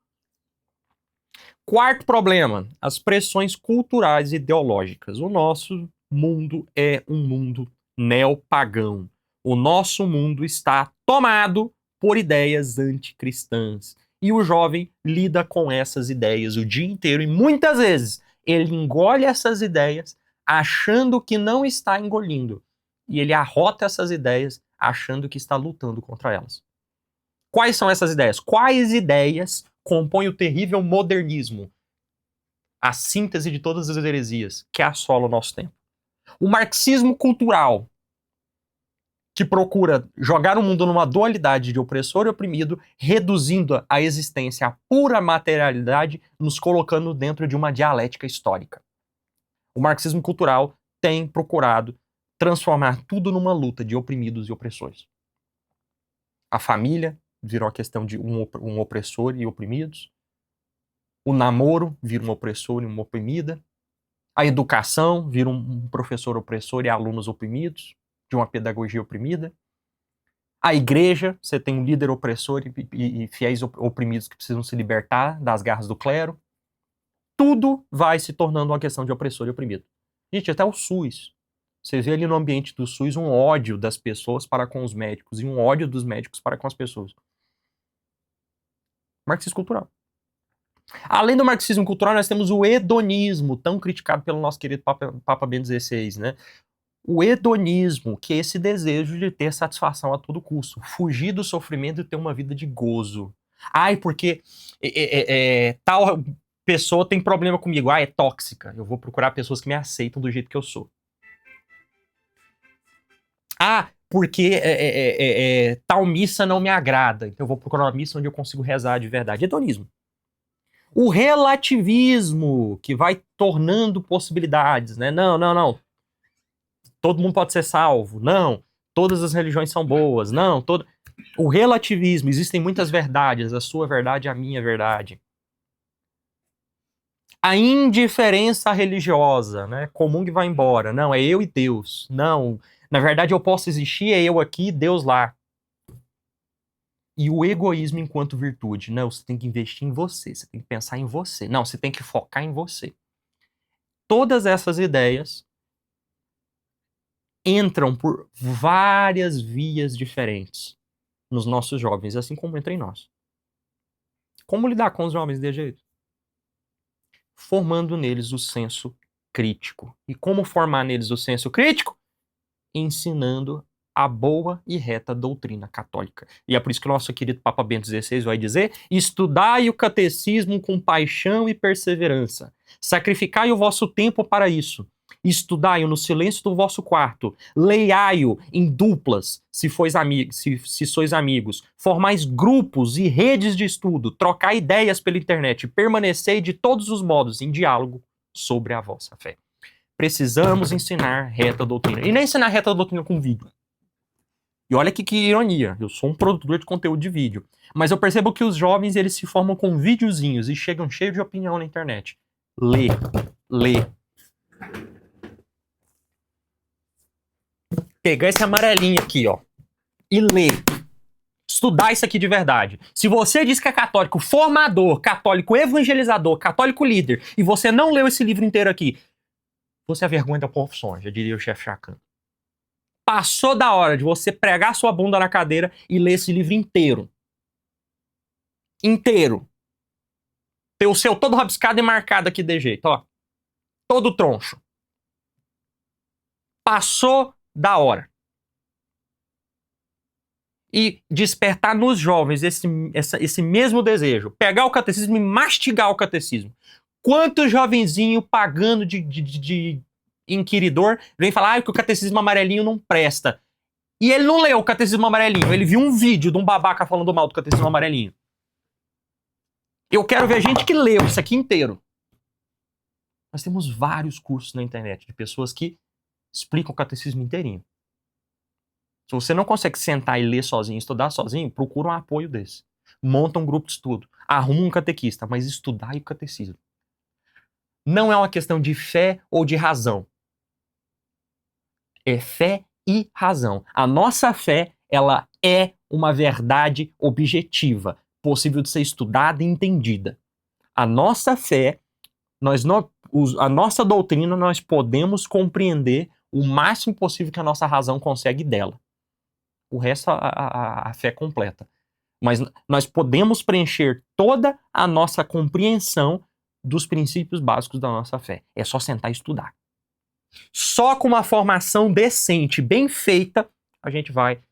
Quarto problema, as pressões culturais e ideológicas. O nosso mundo é um mundo neopagão. O nosso mundo está tomado por ideias anticristãs. E o jovem lida com essas ideias o dia inteiro e muitas vezes ele engole essas ideias achando que não está engolindo. E ele arrota essas ideias achando que está lutando contra elas. Quais são essas ideias? Quais ideias compõem o terrível modernismo? A síntese de todas as heresias que assola o nosso tempo. O marxismo cultural, que procura jogar o mundo numa dualidade de opressor e oprimido, reduzindo a existência à pura materialidade, nos colocando dentro de uma dialética histórica. O marxismo cultural tem procurado transformar tudo numa luta de oprimidos e opressores. A família virou a questão de um opressor e oprimidos. O namoro vira um opressor e uma oprimida. A educação vira um professor opressor e alunos oprimidos, de uma pedagogia oprimida. A igreja, você tem um líder opressor e fiéis oprimidos que precisam se libertar das garras do clero. Tudo vai se tornando uma questão de opressor e oprimido. Gente, até o SUS. Você vê ali no ambiente do SUS um ódio das pessoas para com os médicos e um ódio dos médicos para com as pessoas. Marxismo cultural. Além do marxismo cultural, nós temos o hedonismo, tão criticado pelo nosso querido Papa Bento XVI, né? O hedonismo, que é esse desejo de ter satisfação a todo custo, fugir do sofrimento e ter uma vida de gozo. Ai, porque tal pessoa tem problema comigo, é tóxica, eu vou procurar pessoas que me aceitam do jeito que eu sou. Porque tal missa não me agrada, então eu vou procurar uma missa onde eu consigo rezar de verdade. Hedonismo. O relativismo, que vai tornando possibilidades, né? Não. Todo mundo pode ser salvo. Não. Todas as religiões são boas. Não. O relativismo. Existem muitas verdades. A sua verdade é a minha verdade. A indiferença religiosa, né? Comum que vai embora. Não, é eu e Deus. Não. Na verdade, eu posso existir, é eu aqui, Deus lá. E o egoísmo enquanto virtude. Não, você tem que investir em você. Você tem que pensar em você. Não, você tem que focar em você. Todas essas ideias entram por várias vias diferentes nos nossos jovens, assim como entra em nós. Como lidar com os jovens desse jeito? Formando neles o senso crítico. E como formar neles o senso crítico? Ensinando a boa e reta doutrina católica. E é por isso que o nosso querido Papa Bento XVI vai dizer: estudai o catecismo com paixão e perseverança. Sacrificai o vosso tempo para isso. Estudai-o no silêncio do vosso quarto. Leiai-o em duplas, se sois amigos. Formais grupos e redes de estudo. Trocai ideias pela internet. Permanecei de todos os modos em diálogo sobre a vossa fé. Precisamos ensinar reta doutrina. E nem ensinar reta doutrina com vídeo. E olha que ironia, eu sou um produtor de conteúdo de vídeo. Mas eu percebo que os jovens, eles se formam com videozinhos e chegam cheios de opinião na internet. Lê. Pegar esse amarelinho aqui, ó, e ler. Estudar isso aqui de verdade. Se você diz que é católico formador, católico evangelizador, católico líder, e você não leu esse livro inteiro aqui, você é vergonha da profissão, já diria o chefe Chacan. Passou da hora de você pregar sua bunda na cadeira e ler esse livro inteiro. Inteiro. Ter o seu todo rabiscado e marcado aqui de jeito, ó. Todo troncho. Passou da hora. E despertar nos jovens esse mesmo desejo. Pegar o catecismo e mastigar o catecismo. Quanto jovenzinho pagando de inquiridor vem falar que o catecismo amarelinho não presta. E ele não leu o catecismo amarelinho. Ele viu um vídeo de um babaca falando mal do catecismo amarelinho. Eu quero ver gente que leu isso aqui inteiro. Nós temos vários cursos na internet de pessoas que explicam o catecismo inteirinho. Se você não consegue sentar e ler sozinho, estudar sozinho, procura um apoio desse. Monta um grupo de estudo. Arruma um catequista, mas estudar o catecismo. Não é uma questão de fé ou de razão. É fé e razão. A nossa fé, ela é uma verdade objetiva, possível de ser estudada e entendida. A nossa fé, a nossa doutrina, nós podemos compreender o máximo possível que a nossa razão consegue dela. O resto, a fé é completa. Mas nós podemos preencher toda a nossa compreensão dos princípios básicos da nossa fé. É só sentar e estudar. Só com uma formação decente, bem feita, a gente vai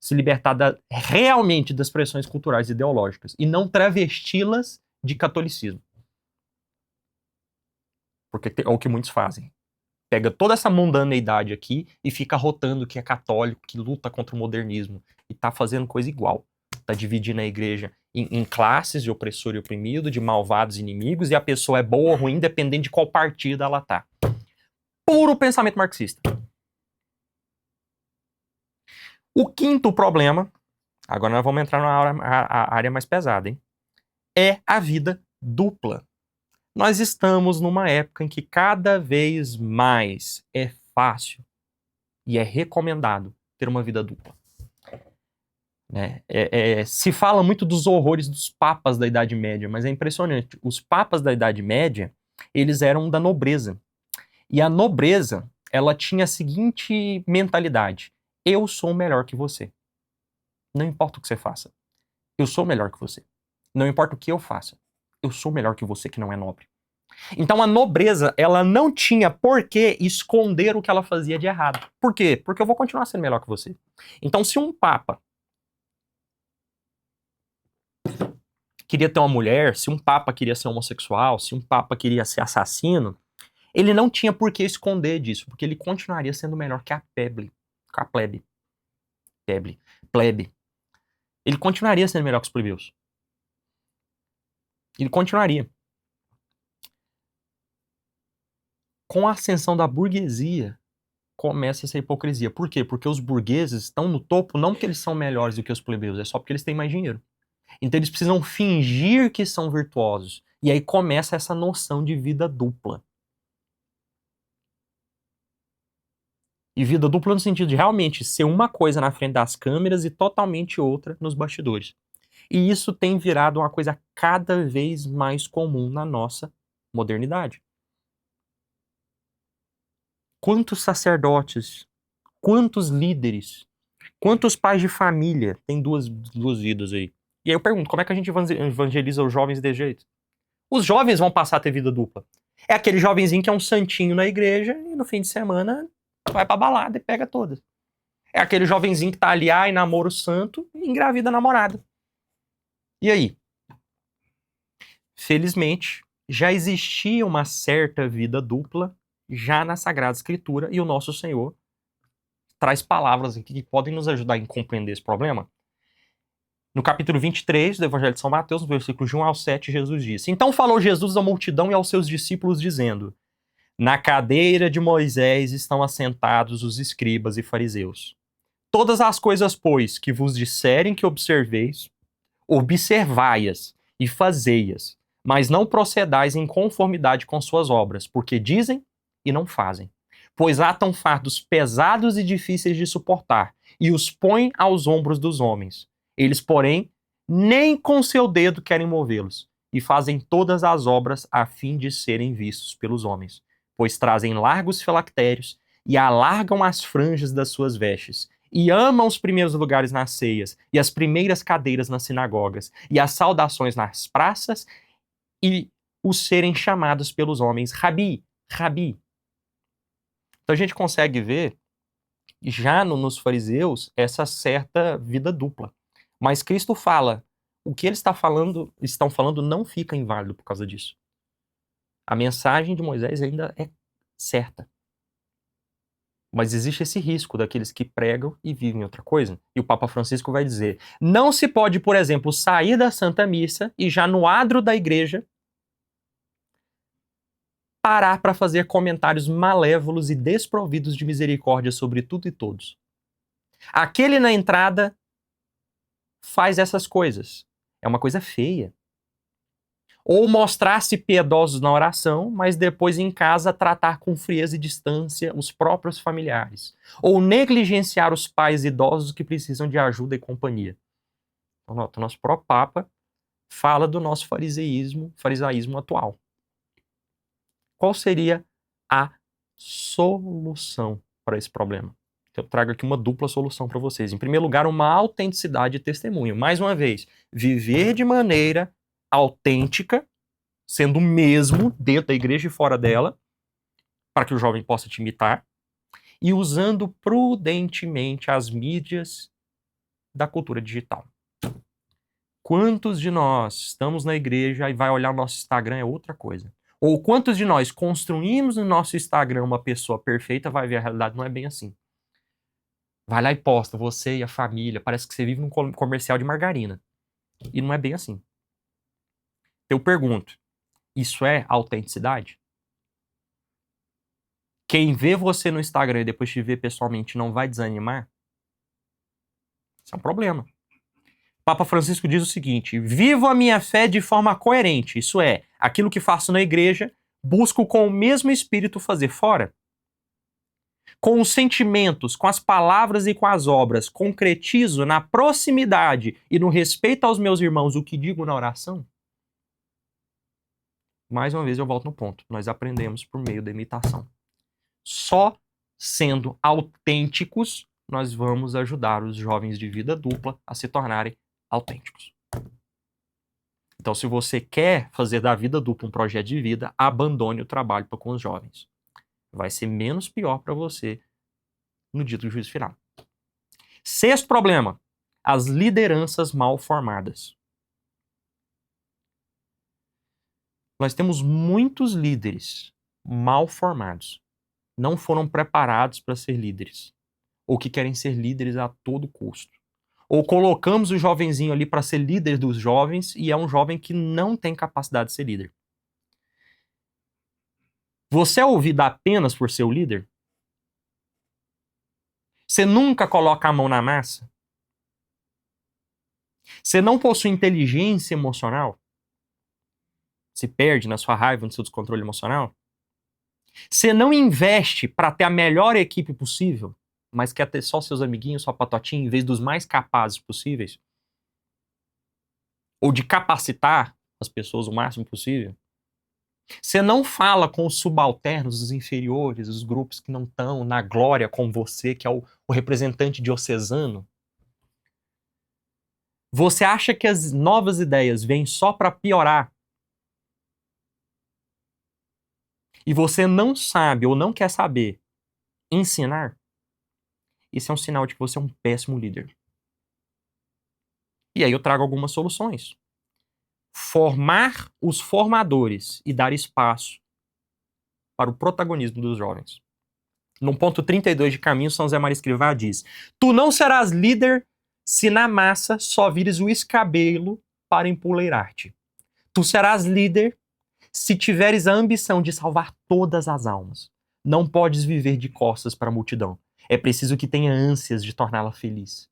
se libertar realmente das pressões culturais e ideológicas e não travesti-las de catolicismo. Porque é o que muitos fazem. Pega toda essa mundaneidade aqui e fica rotando que é católico, que luta contra o modernismo. E tá fazendo coisa igual. Tá dividindo a igreja em classes de opressor e oprimido, de malvados e inimigos, e a pessoa é boa ou ruim, dependendo de qual partido ela tá. Puro pensamento marxista. O quinto problema, agora nós vamos entrar na área mais pesada, hein? É a vida dupla. Nós estamos numa época em que cada vez mais é fácil e é recomendado ter uma vida dupla. Se fala muito dos horrores dos papas da Idade Média, mas é impressionante. Os papas da Idade Média, eles eram da nobreza. E a nobreza, ela tinha a seguinte mentalidade: eu sou melhor que você. Não importa o que você faça. Eu sou melhor que você. Não importa o que eu faça. Eu sou melhor que você que não é nobre. Então a nobreza, ela não tinha por que esconder o que ela fazia de errado. Por quê? Porque eu vou continuar sendo melhor que você. Então se um papa queria ter uma mulher, se um papa queria ser homossexual, se um papa queria ser assassino, ele não tinha por que esconder disso, porque ele continuaria sendo melhor que a plebe. Ele continuaria sendo melhor que os plebeus. Ele continuaria. Com a ascensão da burguesia, começa essa hipocrisia. Por quê? Porque os burgueses estão no topo não porque eles são melhores do que os plebeus, é só porque eles têm mais dinheiro. Então eles precisam fingir que são virtuosos. E aí começa essa noção de vida dupla. E vida dupla no sentido de realmente ser uma coisa na frente das câmeras e totalmente outra nos bastidores. E isso tem virado uma coisa cada vez mais comum na nossa modernidade. Quantos sacerdotes, quantos líderes, quantos pais de família têm duas vidas aí? E aí eu pergunto, como é que a gente evangeliza os jovens de jeito? Os jovens vão passar a ter vida dupla. É aquele jovenzinho que é um santinho na igreja e no fim de semana vai pra balada e pega todas. É aquele jovenzinho que tá ali, e namora o santo e engravida a namorada. E aí? Felizmente, já existia uma certa vida dupla já na Sagrada Escritura e o nosso Senhor traz palavras aqui que podem nos ajudar a compreender esse problema. No capítulo 23 do Evangelho de São Mateus, no versículo de 1 ao 7, Jesus disse: Então falou Jesus à multidão e aos seus discípulos, dizendo: Na cadeira de Moisés estão assentados os escribas e fariseus. Todas as coisas, pois, que vos disserem que observeis, observai-as e fazei-as, mas não procedais em conformidade com suas obras, porque dizem e não fazem. Pois atam fardos pesados e difíceis de suportar, e os põem aos ombros dos homens. Eles, porém, nem com seu dedo querem movê-los, e fazem todas as obras a fim de serem vistos pelos homens, pois trazem largos filactérios e alargam as franjas das suas vestes, e amam os primeiros lugares nas ceias, e as primeiras cadeiras nas sinagogas, e as saudações nas praças, e os serem chamados pelos homens Rabi, Rabi. Então a gente consegue ver, já nos fariseus, essa certa vida dupla. Mas Cristo fala, o que eles estão falando não fica inválido por causa disso. A mensagem de Moisés ainda é certa. Mas existe esse risco daqueles que pregam e vivem outra coisa. E o Papa Francisco vai dizer, não se pode, por exemplo, sair da Santa Missa e já no adro da igreja parar para fazer comentários malévolos e desprovidos de misericórdia sobre tudo e todos. Aquele na entrada faz essas coisas. É uma coisa feia. Ou mostrar-se piedosos na oração, mas depois em casa tratar com frieza e distância os próprios familiares. Ou negligenciar os pais idosos que precisam de ajuda e companhia. Então, o nosso próprio Papa fala do nosso farisaísmo atual. Qual seria a solução para esse problema? Eu trago aqui uma dupla solução para vocês. Em primeiro lugar, uma autenticidade de testemunho. Mais uma vez, viver de maneira autêntica, sendo o mesmo dentro da igreja e fora dela, para que o jovem possa te imitar, e usando prudentemente as mídias da cultura digital. Quantos de nós estamos na igreja e vai olhar o nosso Instagram é outra coisa? Ou quantos de nós construímos no nosso Instagram uma pessoa perfeita, vai ver a realidade não é bem assim. Vai lá e posta, você e a família, parece que você vive num comercial de margarina. E não é bem assim. Eu pergunto, isso é autenticidade? Quem vê você no Instagram e depois te vê pessoalmente não vai desanimar? Isso é um problema. Papa Francisco diz o seguinte: vivo a minha fé de forma coerente, isso é, aquilo que faço na igreja, busco com o mesmo espírito fazer fora. Com os sentimentos, com as palavras e com as obras, concretizo na proximidade e no respeito aos meus irmãos o que digo na oração? Mais uma vez eu volto no ponto. Nós aprendemos por meio da imitação. Só sendo autênticos nós vamos ajudar os jovens de vida dupla a se tornarem autênticos. Então, se você quer fazer da vida dupla um projeto de vida, abandone o trabalho com os jovens. Vai ser menos pior para você no dia do juízo final. Sexto problema, as lideranças mal formadas. Nós temos muitos líderes mal formados. Não foram preparados para ser líderes. Ou que querem ser líderes a todo custo. Ou colocamos o jovenzinho ali para ser líder dos jovens e é um jovem que não tem capacidade de ser líder. Você é ouvido apenas por ser o líder? Você nunca coloca a mão na massa? Você não possui inteligência emocional? Se perde na sua raiva, no seu descontrole emocional? Você não investe para ter a melhor equipe possível, mas quer ter só seus amiguinhos, só patotinho, em vez dos mais capazes possíveis? Ou de capacitar as pessoas o máximo possível? Você não fala com os subalternos, os inferiores, os grupos que não estão na glória com você, que é o representante diocesano? Você acha que as novas ideias vêm só para piorar? E você não sabe ou não quer saber ensinar? Isso é um sinal de que você é um péssimo líder. E aí eu trago algumas soluções. Formar os formadores e dar espaço para o protagonismo dos jovens. No ponto 32 de Caminho, São José Maria Escrivá diz: tu não serás líder se na massa só vires o escabelo para empoleirar-te. Tu serás líder se tiveres a ambição de salvar todas as almas. Não podes viver de costas para a multidão. É preciso que tenha ânsias de torná-la feliz.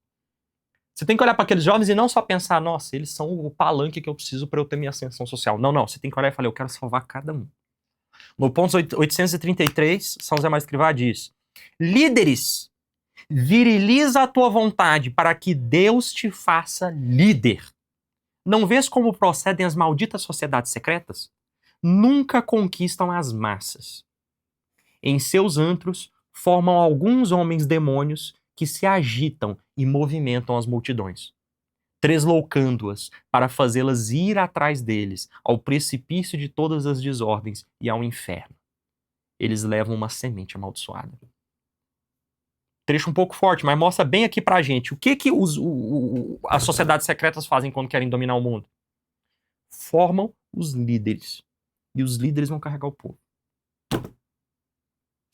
Você tem que olhar para aqueles jovens e não só pensar, nossa, eles são o palanque que eu preciso para eu ter minha ascensão social. Não, não. Você tem que olhar e falar, eu quero salvar cada um. No ponto 833, São José Maria Escrivá diz: líderes, viriliza a tua vontade para que Deus te faça líder. Não vês como procedem as malditas sociedades secretas? Nunca conquistam as massas. Em seus antros, formam alguns homens demônios que se agitam e movimentam as multidões, tresloucando-as para fazê-las ir atrás deles, ao precipício de todas as desordens e ao inferno. Eles levam uma semente amaldiçoada. Trecho um pouco forte, mas mostra bem aqui pra gente o que as sociedades secretas fazem quando querem dominar o mundo. Formam os líderes. E os líderes vão carregar o povo.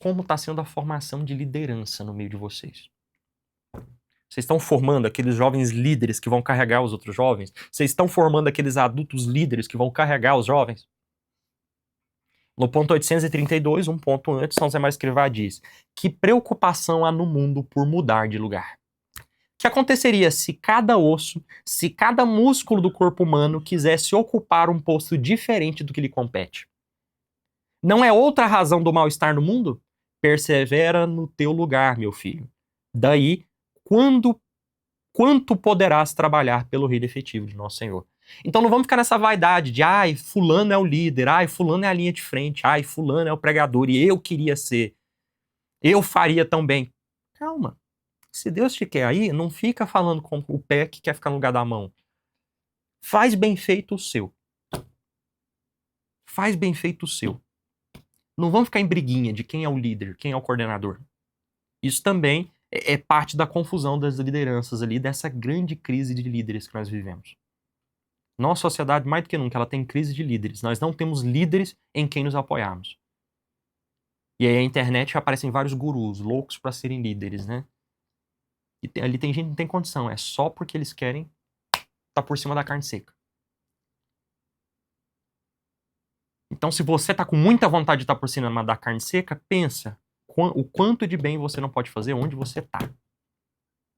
Como está sendo a formação de liderança no meio de vocês? Vocês estão formando aqueles jovens líderes que vão carregar os outros jovens? Vocês estão formando aqueles adultos líderes que vão carregar os jovens? No ponto 832, um ponto antes, São José Maria Escrivá diz: que preocupação há no mundo por mudar de lugar? O que aconteceria se cada osso, se cada músculo do corpo humano quisesse ocupar um posto diferente do que lhe compete? Não é outra razão do mal-estar no mundo? Persevera no teu lugar, meu filho. Daí, quanto poderás trabalhar pelo reino efetivo de nosso Senhor? Então não vamos ficar nessa vaidade de ai, fulano é o líder, ai, fulano é a linha de frente, ai, fulano é o pregador e eu queria ser. Eu faria tão bem. Calma. Se Deus te quer aí, não fica falando com o pé que quer ficar no lugar da mão. Faz bem feito o seu. Faz bem feito o seu. Não vamos ficar em briguinha de quem é o líder, quem é o coordenador. Isso também é parte da confusão das lideranças ali, dessa grande crise de líderes que nós vivemos. Nossa sociedade, mais do que nunca, ela tem crise de líderes. Nós não temos líderes em quem nos apoiarmos. E aí a internet aparecem vários gurus loucos para serem líderes, né? E ali tem gente que não tem condição, é só porque eles querem estar por cima da carne seca. Então, se você tá com muita vontade de estar por cima da carne seca, pensa o quanto de bem você não pode fazer onde você tá.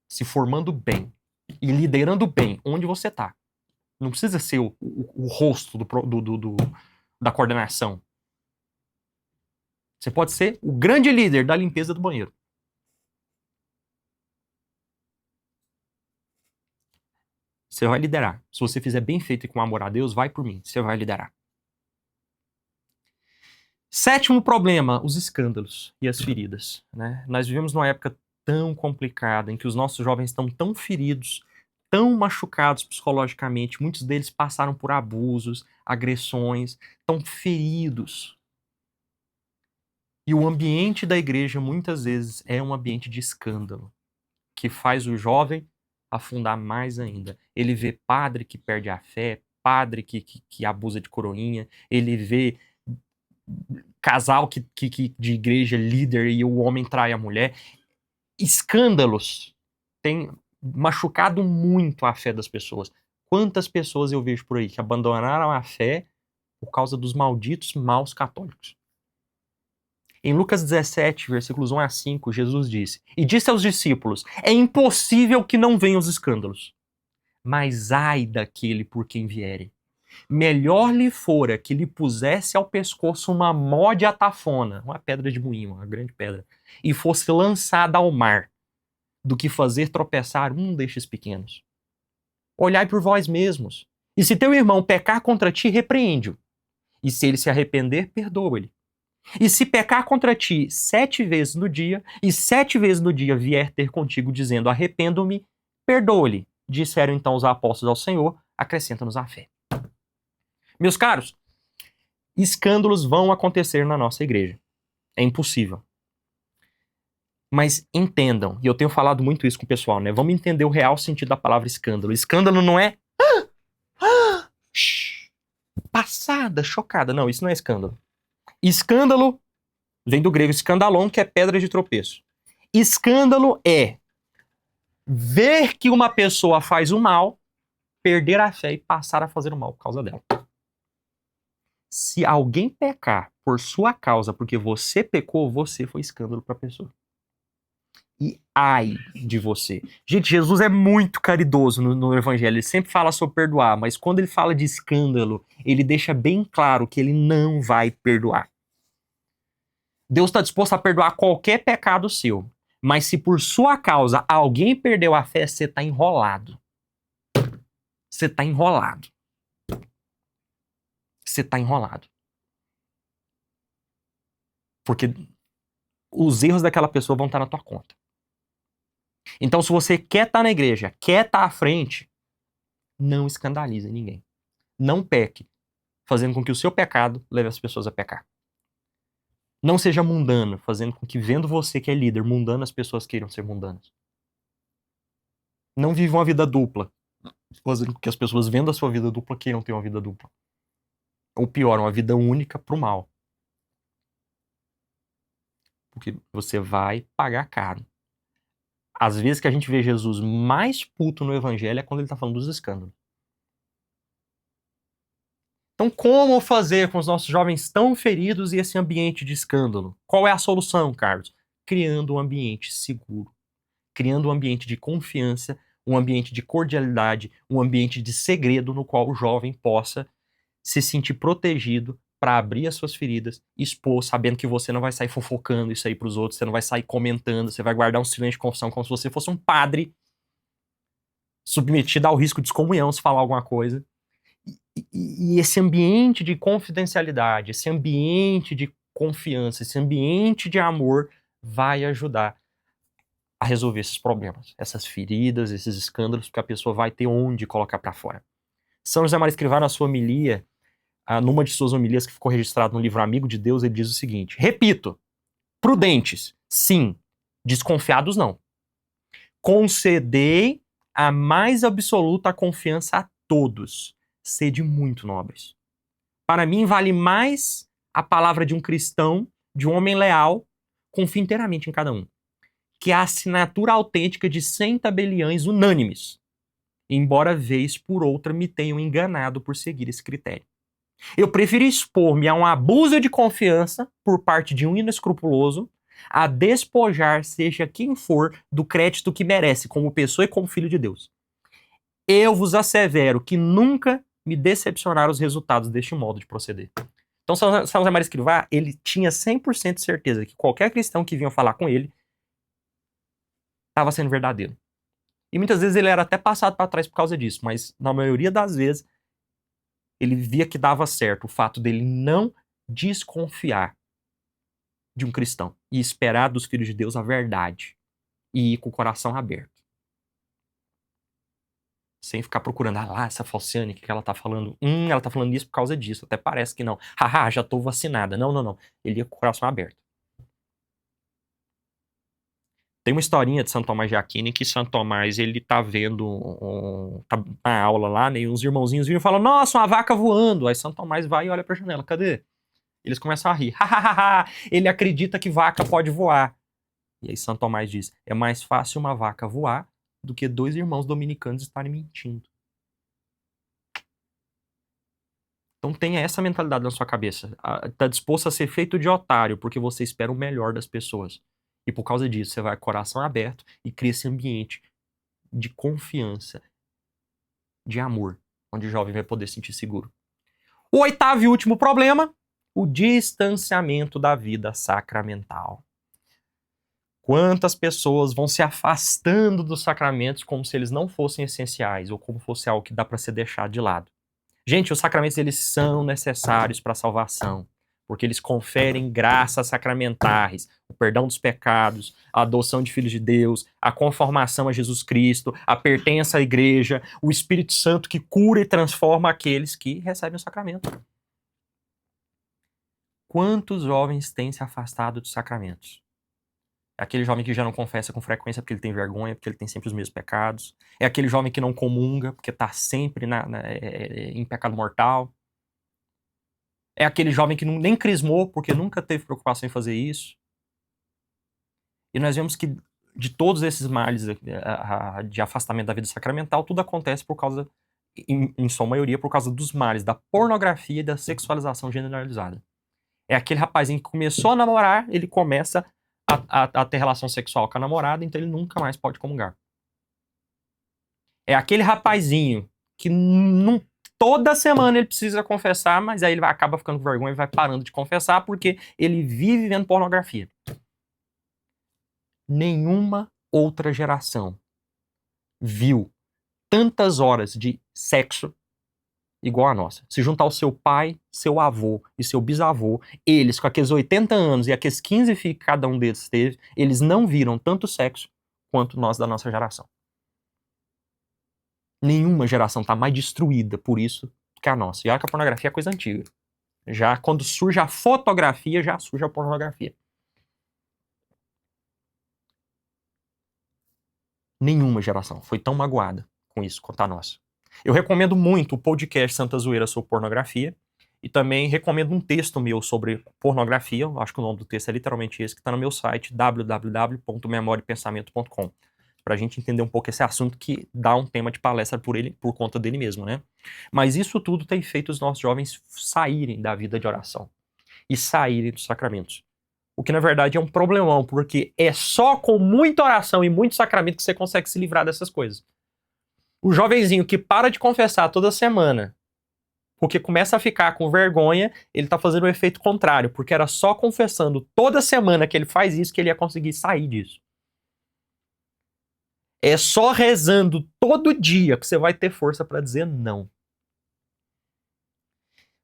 Se formando bem e liderando bem onde você tá. Não precisa ser o rosto da coordenação. Você pode ser o grande líder da limpeza do banheiro. Você vai liderar. Se você fizer bem feito e com amor a Deus, vai por mim. Você vai liderar. Sétimo problema, os escândalos e as feridas, né? Nós vivemos numa época tão complicada, em que os nossos jovens estão tão feridos, tão machucados psicologicamente, muitos deles passaram por abusos, agressões, estão feridos. E o ambiente da igreja, muitas vezes, é um ambiente de escândalo, que faz o jovem afundar mais ainda. Ele vê padre que perde a fé, padre que abusa de coroinha, ele vê casal de igreja líder e o homem trai a mulher. Escândalos têm machucado muito a fé das pessoas. Quantas pessoas eu vejo por aí que abandonaram a fé por causa dos malditos maus católicos? Em Lucas 17, versículos 1 a 5, Jesus disse: E disse aos discípulos: É impossível que não venham os escândalos, mas ai daquele por quem vierem. Melhor lhe fora que lhe pusesse ao pescoço uma mó de atafona, uma pedra de moinho, uma grande pedra, e fosse lançada ao mar, do que fazer tropeçar um destes pequenos. Olhai por vós mesmos. E se teu irmão pecar contra ti, repreende-o. E se ele se arrepender, perdoa-lhe. E se pecar contra ti 7 vezes no dia, e 7 vezes no dia vier ter contigo dizendo, arrependo-me, perdoa-lhe. Disseram então os apóstolos ao Senhor, acrescenta-nos a fé. Meus caros, escândalos vão acontecer na nossa igreja. É impossível. Mas entendam, e eu tenho falado muito isso com o pessoal, né? Vamos entender o real sentido da palavra escândalo. Escândalo não é passada, chocada. Não, isso não é escândalo. Escândalo vem do grego escandalon, que é pedra de tropeço. Escândalo é ver que uma pessoa faz o mal, perder a fé e passar a fazer o mal por causa dela. Se alguém pecar por sua causa, porque você pecou, você foi escândalo para a pessoa. E ai de você. Gente, Jesus é muito caridoso no Evangelho. Ele sempre fala sobre perdoar, mas quando ele fala de escândalo, ele deixa bem claro que ele não vai perdoar. Deus está disposto a perdoar qualquer pecado seu. Mas se por sua causa alguém perdeu a fé, você está enrolado. Você está enrolado. Você está enrolado. Porque os erros daquela pessoa vão estar na tua conta. Então, se você quer estar na igreja, quer estar à frente, não escandalize ninguém. Não peque, fazendo com que o seu pecado leve as pessoas a pecar. Não seja mundano, fazendo com que, vendo você que é líder, mundano, as pessoas queiram ser mundanas. Não viva uma vida dupla, fazendo com que as pessoas, vendo a sua vida dupla, queiram ter uma vida dupla. Ou pior, uma vida única pro mal. Porque você vai pagar caro. Às vezes que a gente vê Jesus mais puto no evangelho é quando ele está falando dos escândalos. Então, como fazer com os nossos jovens tão feridos e esse ambiente de escândalo? Qual é a solução, Carlos? Criando um ambiente seguro. Criando um ambiente de confiança, um ambiente de cordialidade, um ambiente de segredo no qual o jovem possa se sentir protegido para abrir as suas feridas, expor, sabendo que você não vai sair fofocando isso aí pros outros, você não vai sair comentando, você vai guardar um silêncio de confissão como se você fosse um padre submetido ao risco de excomunhão se falar alguma coisa. E esse ambiente de confidencialidade, esse ambiente de confiança, esse ambiente de amor vai ajudar a resolver esses problemas, essas feridas, esses escândalos, porque a pessoa vai ter onde colocar para fora. São José Maria Escrivá, na sua homilia, numa de suas homilias que ficou registrado no livro Amigo de Deus, ele diz o seguinte: repito, prudentes, sim, desconfiados não. Concedei a mais absoluta confiança a todos. Sede muito nobres. Para mim, vale mais a palavra de um cristão, de um homem leal, confio inteiramente em cada um, que a assinatura autêntica de 100 tabeliães unânimes, embora vez por outra me tenham enganado por seguir esse critério. Eu prefiro expor-me a um abuso de confiança por parte de um inescrupuloso a despojar, seja quem for, do crédito que merece como pessoa e como filho de Deus. Eu vos assevero que nunca me decepcionaram os resultados deste modo de proceder. Então, São José Maria Escrivá, ele tinha 100% de certeza que qualquer cristão que vinha falar com ele estava sendo verdadeiro. E muitas vezes ele era até passado para trás por causa disso, mas na maioria das vezes ele via que dava certo o fato dele não desconfiar de um cristão e esperar dos filhos de Deus a verdade e ir com o coração aberto. Sem ficar procurando, essa Falciane, o que ela tá falando? Ela tá falando isso por causa disso, até parece que não. Haha, já tô vacinada. Não. Ele ia com o coração aberto. Tem uma historinha de Santo Tomás de Aquino em que Santo Tomás, ele tá vendo tá na aula lá, né, e uns irmãozinhos viram e falam, nossa, uma vaca voando. Aí Santo Tomás vai e olha pra janela, cadê? Eles começam a rir. Ele acredita que vaca pode voar. E aí Santo Tomás diz, é mais fácil uma vaca voar do que 2 irmãos dominicanos estarem mentindo. Então tenha essa mentalidade na sua cabeça. Tá disposto a ser feito de otário porque você espera o melhor das pessoas. E por causa disso, você vai com o coração aberto e cria esse ambiente de confiança, de amor, onde o jovem vai poder se sentir seguro. O 8º e último problema, o distanciamento da vida sacramental. Quantas pessoas vão se afastando dos sacramentos como se eles não fossem essenciais ou como fosse algo que dá para ser deixado de lado. Gente, os sacramentos eles são necessários para a salvação, porque eles conferem graças sacramentais, o perdão dos pecados, a adoção de filhos de Deus, a conformação a Jesus Cristo, a pertença à igreja, o Espírito Santo que cura e transforma aqueles que recebem o sacramento. Quantos jovens têm se afastado dos sacramentos? É aquele jovem que já não confessa com frequência porque ele tem vergonha, porque ele tem sempre os mesmos pecados. É aquele jovem que não comunga porque está sempre em pecado mortal. É aquele jovem que nem crismou porque nunca teve preocupação em fazer isso. E nós vemos que de todos esses males de afastamento da vida sacramental, tudo acontece por causa, em sua maioria, por causa dos males da pornografia e da sexualização generalizada. É aquele rapazinho que começou a namorar, ele começa a ter relação sexual com a namorada, então ele nunca mais pode comungar. É aquele rapazinho que toda semana ele precisa confessar, mas aí ele acaba ficando com vergonha e vai parando de confessar porque ele vive vendo pornografia. Nenhuma outra geração viu tantas horas de sexo igual a nossa. Se juntar o seu pai, seu avô e seu bisavô, eles com aqueles 80 anos e aqueles 15 filhos que cada um deles teve, eles não viram tanto sexo quanto nós da nossa geração. Nenhuma geração está mais destruída por isso que a nossa. E olha que a pornografia é coisa antiga. Já quando surge a fotografia, já surge a pornografia. Nenhuma geração foi tão magoada com isso quanto a nossa. Eu recomendo muito o podcast Santa Zoeira sobre pornografia e também recomendo um texto meu sobre pornografia, eu acho que o nome do texto é literalmente esse, que está no meu site www.memoriepensamento.com, para a gente entender um pouco esse assunto que dá um tema de palestra por conta dele mesmo, né? Mas isso tudo tem feito os nossos jovens saírem da vida de oração e saírem dos sacramentos. O que na verdade é um problemão, porque é só com muita oração e muito sacramento que você consegue se livrar dessas coisas. O jovenzinho que para de confessar toda semana, porque começa a ficar com vergonha, ele tá fazendo o efeito contrário, porque era só confessando toda semana que ele faz isso que ele ia conseguir sair disso. É só rezando todo dia que você vai ter força para dizer não.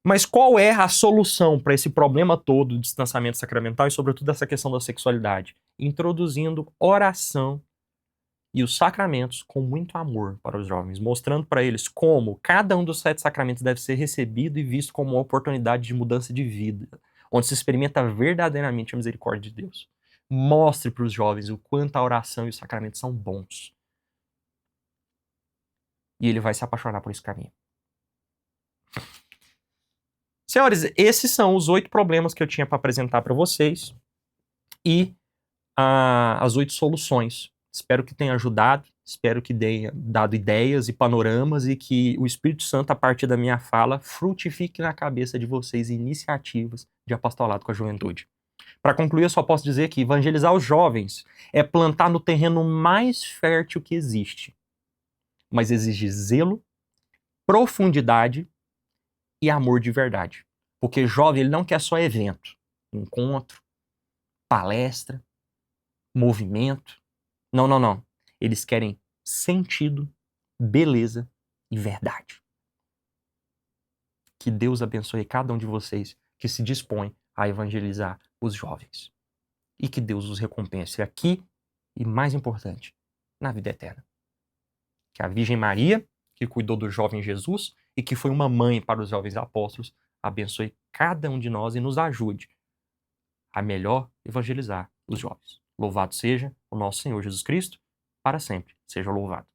Mas qual é a solução para esse problema todo do distanciamento sacramental e sobretudo essa questão da sexualidade? Introduzindo oração e os sacramentos com muito amor para os jovens, mostrando para eles como cada um dos 7 sacramentos deve ser recebido e visto como uma oportunidade de mudança de vida, onde se experimenta verdadeiramente a misericórdia de Deus. Mostre para os jovens o quanto a oração e os sacramentos são bons. E ele vai se apaixonar por esse caminho. Senhores, esses são os 8 problemas que eu tinha para apresentar para vocês e as 8 soluções. Espero que tenha ajudado, espero que tenha dado ideias e panoramas e que o Espírito Santo, a partir da minha fala, frutifique na cabeça de vocês iniciativas de apostolado com a juventude. Para concluir, eu só posso dizer que evangelizar os jovens é plantar no terreno mais fértil que existe, mas exige zelo, profundidade e amor de verdade. Porque jovem, ele não quer só evento, encontro, palestra, movimento. Não, não, não. Eles querem sentido, beleza e verdade. Que Deus abençoe cada um de vocês que se dispõe a evangelizar os jovens. E que Deus os recompense aqui e, mais importante, na vida eterna. Que a Virgem Maria, que cuidou do jovem Jesus e que foi uma mãe para os jovens apóstolos, abençoe cada um de nós e nos ajude a melhor evangelizar os jovens. Louvado seja o nosso Senhor Jesus Cristo, para sempre seja louvado.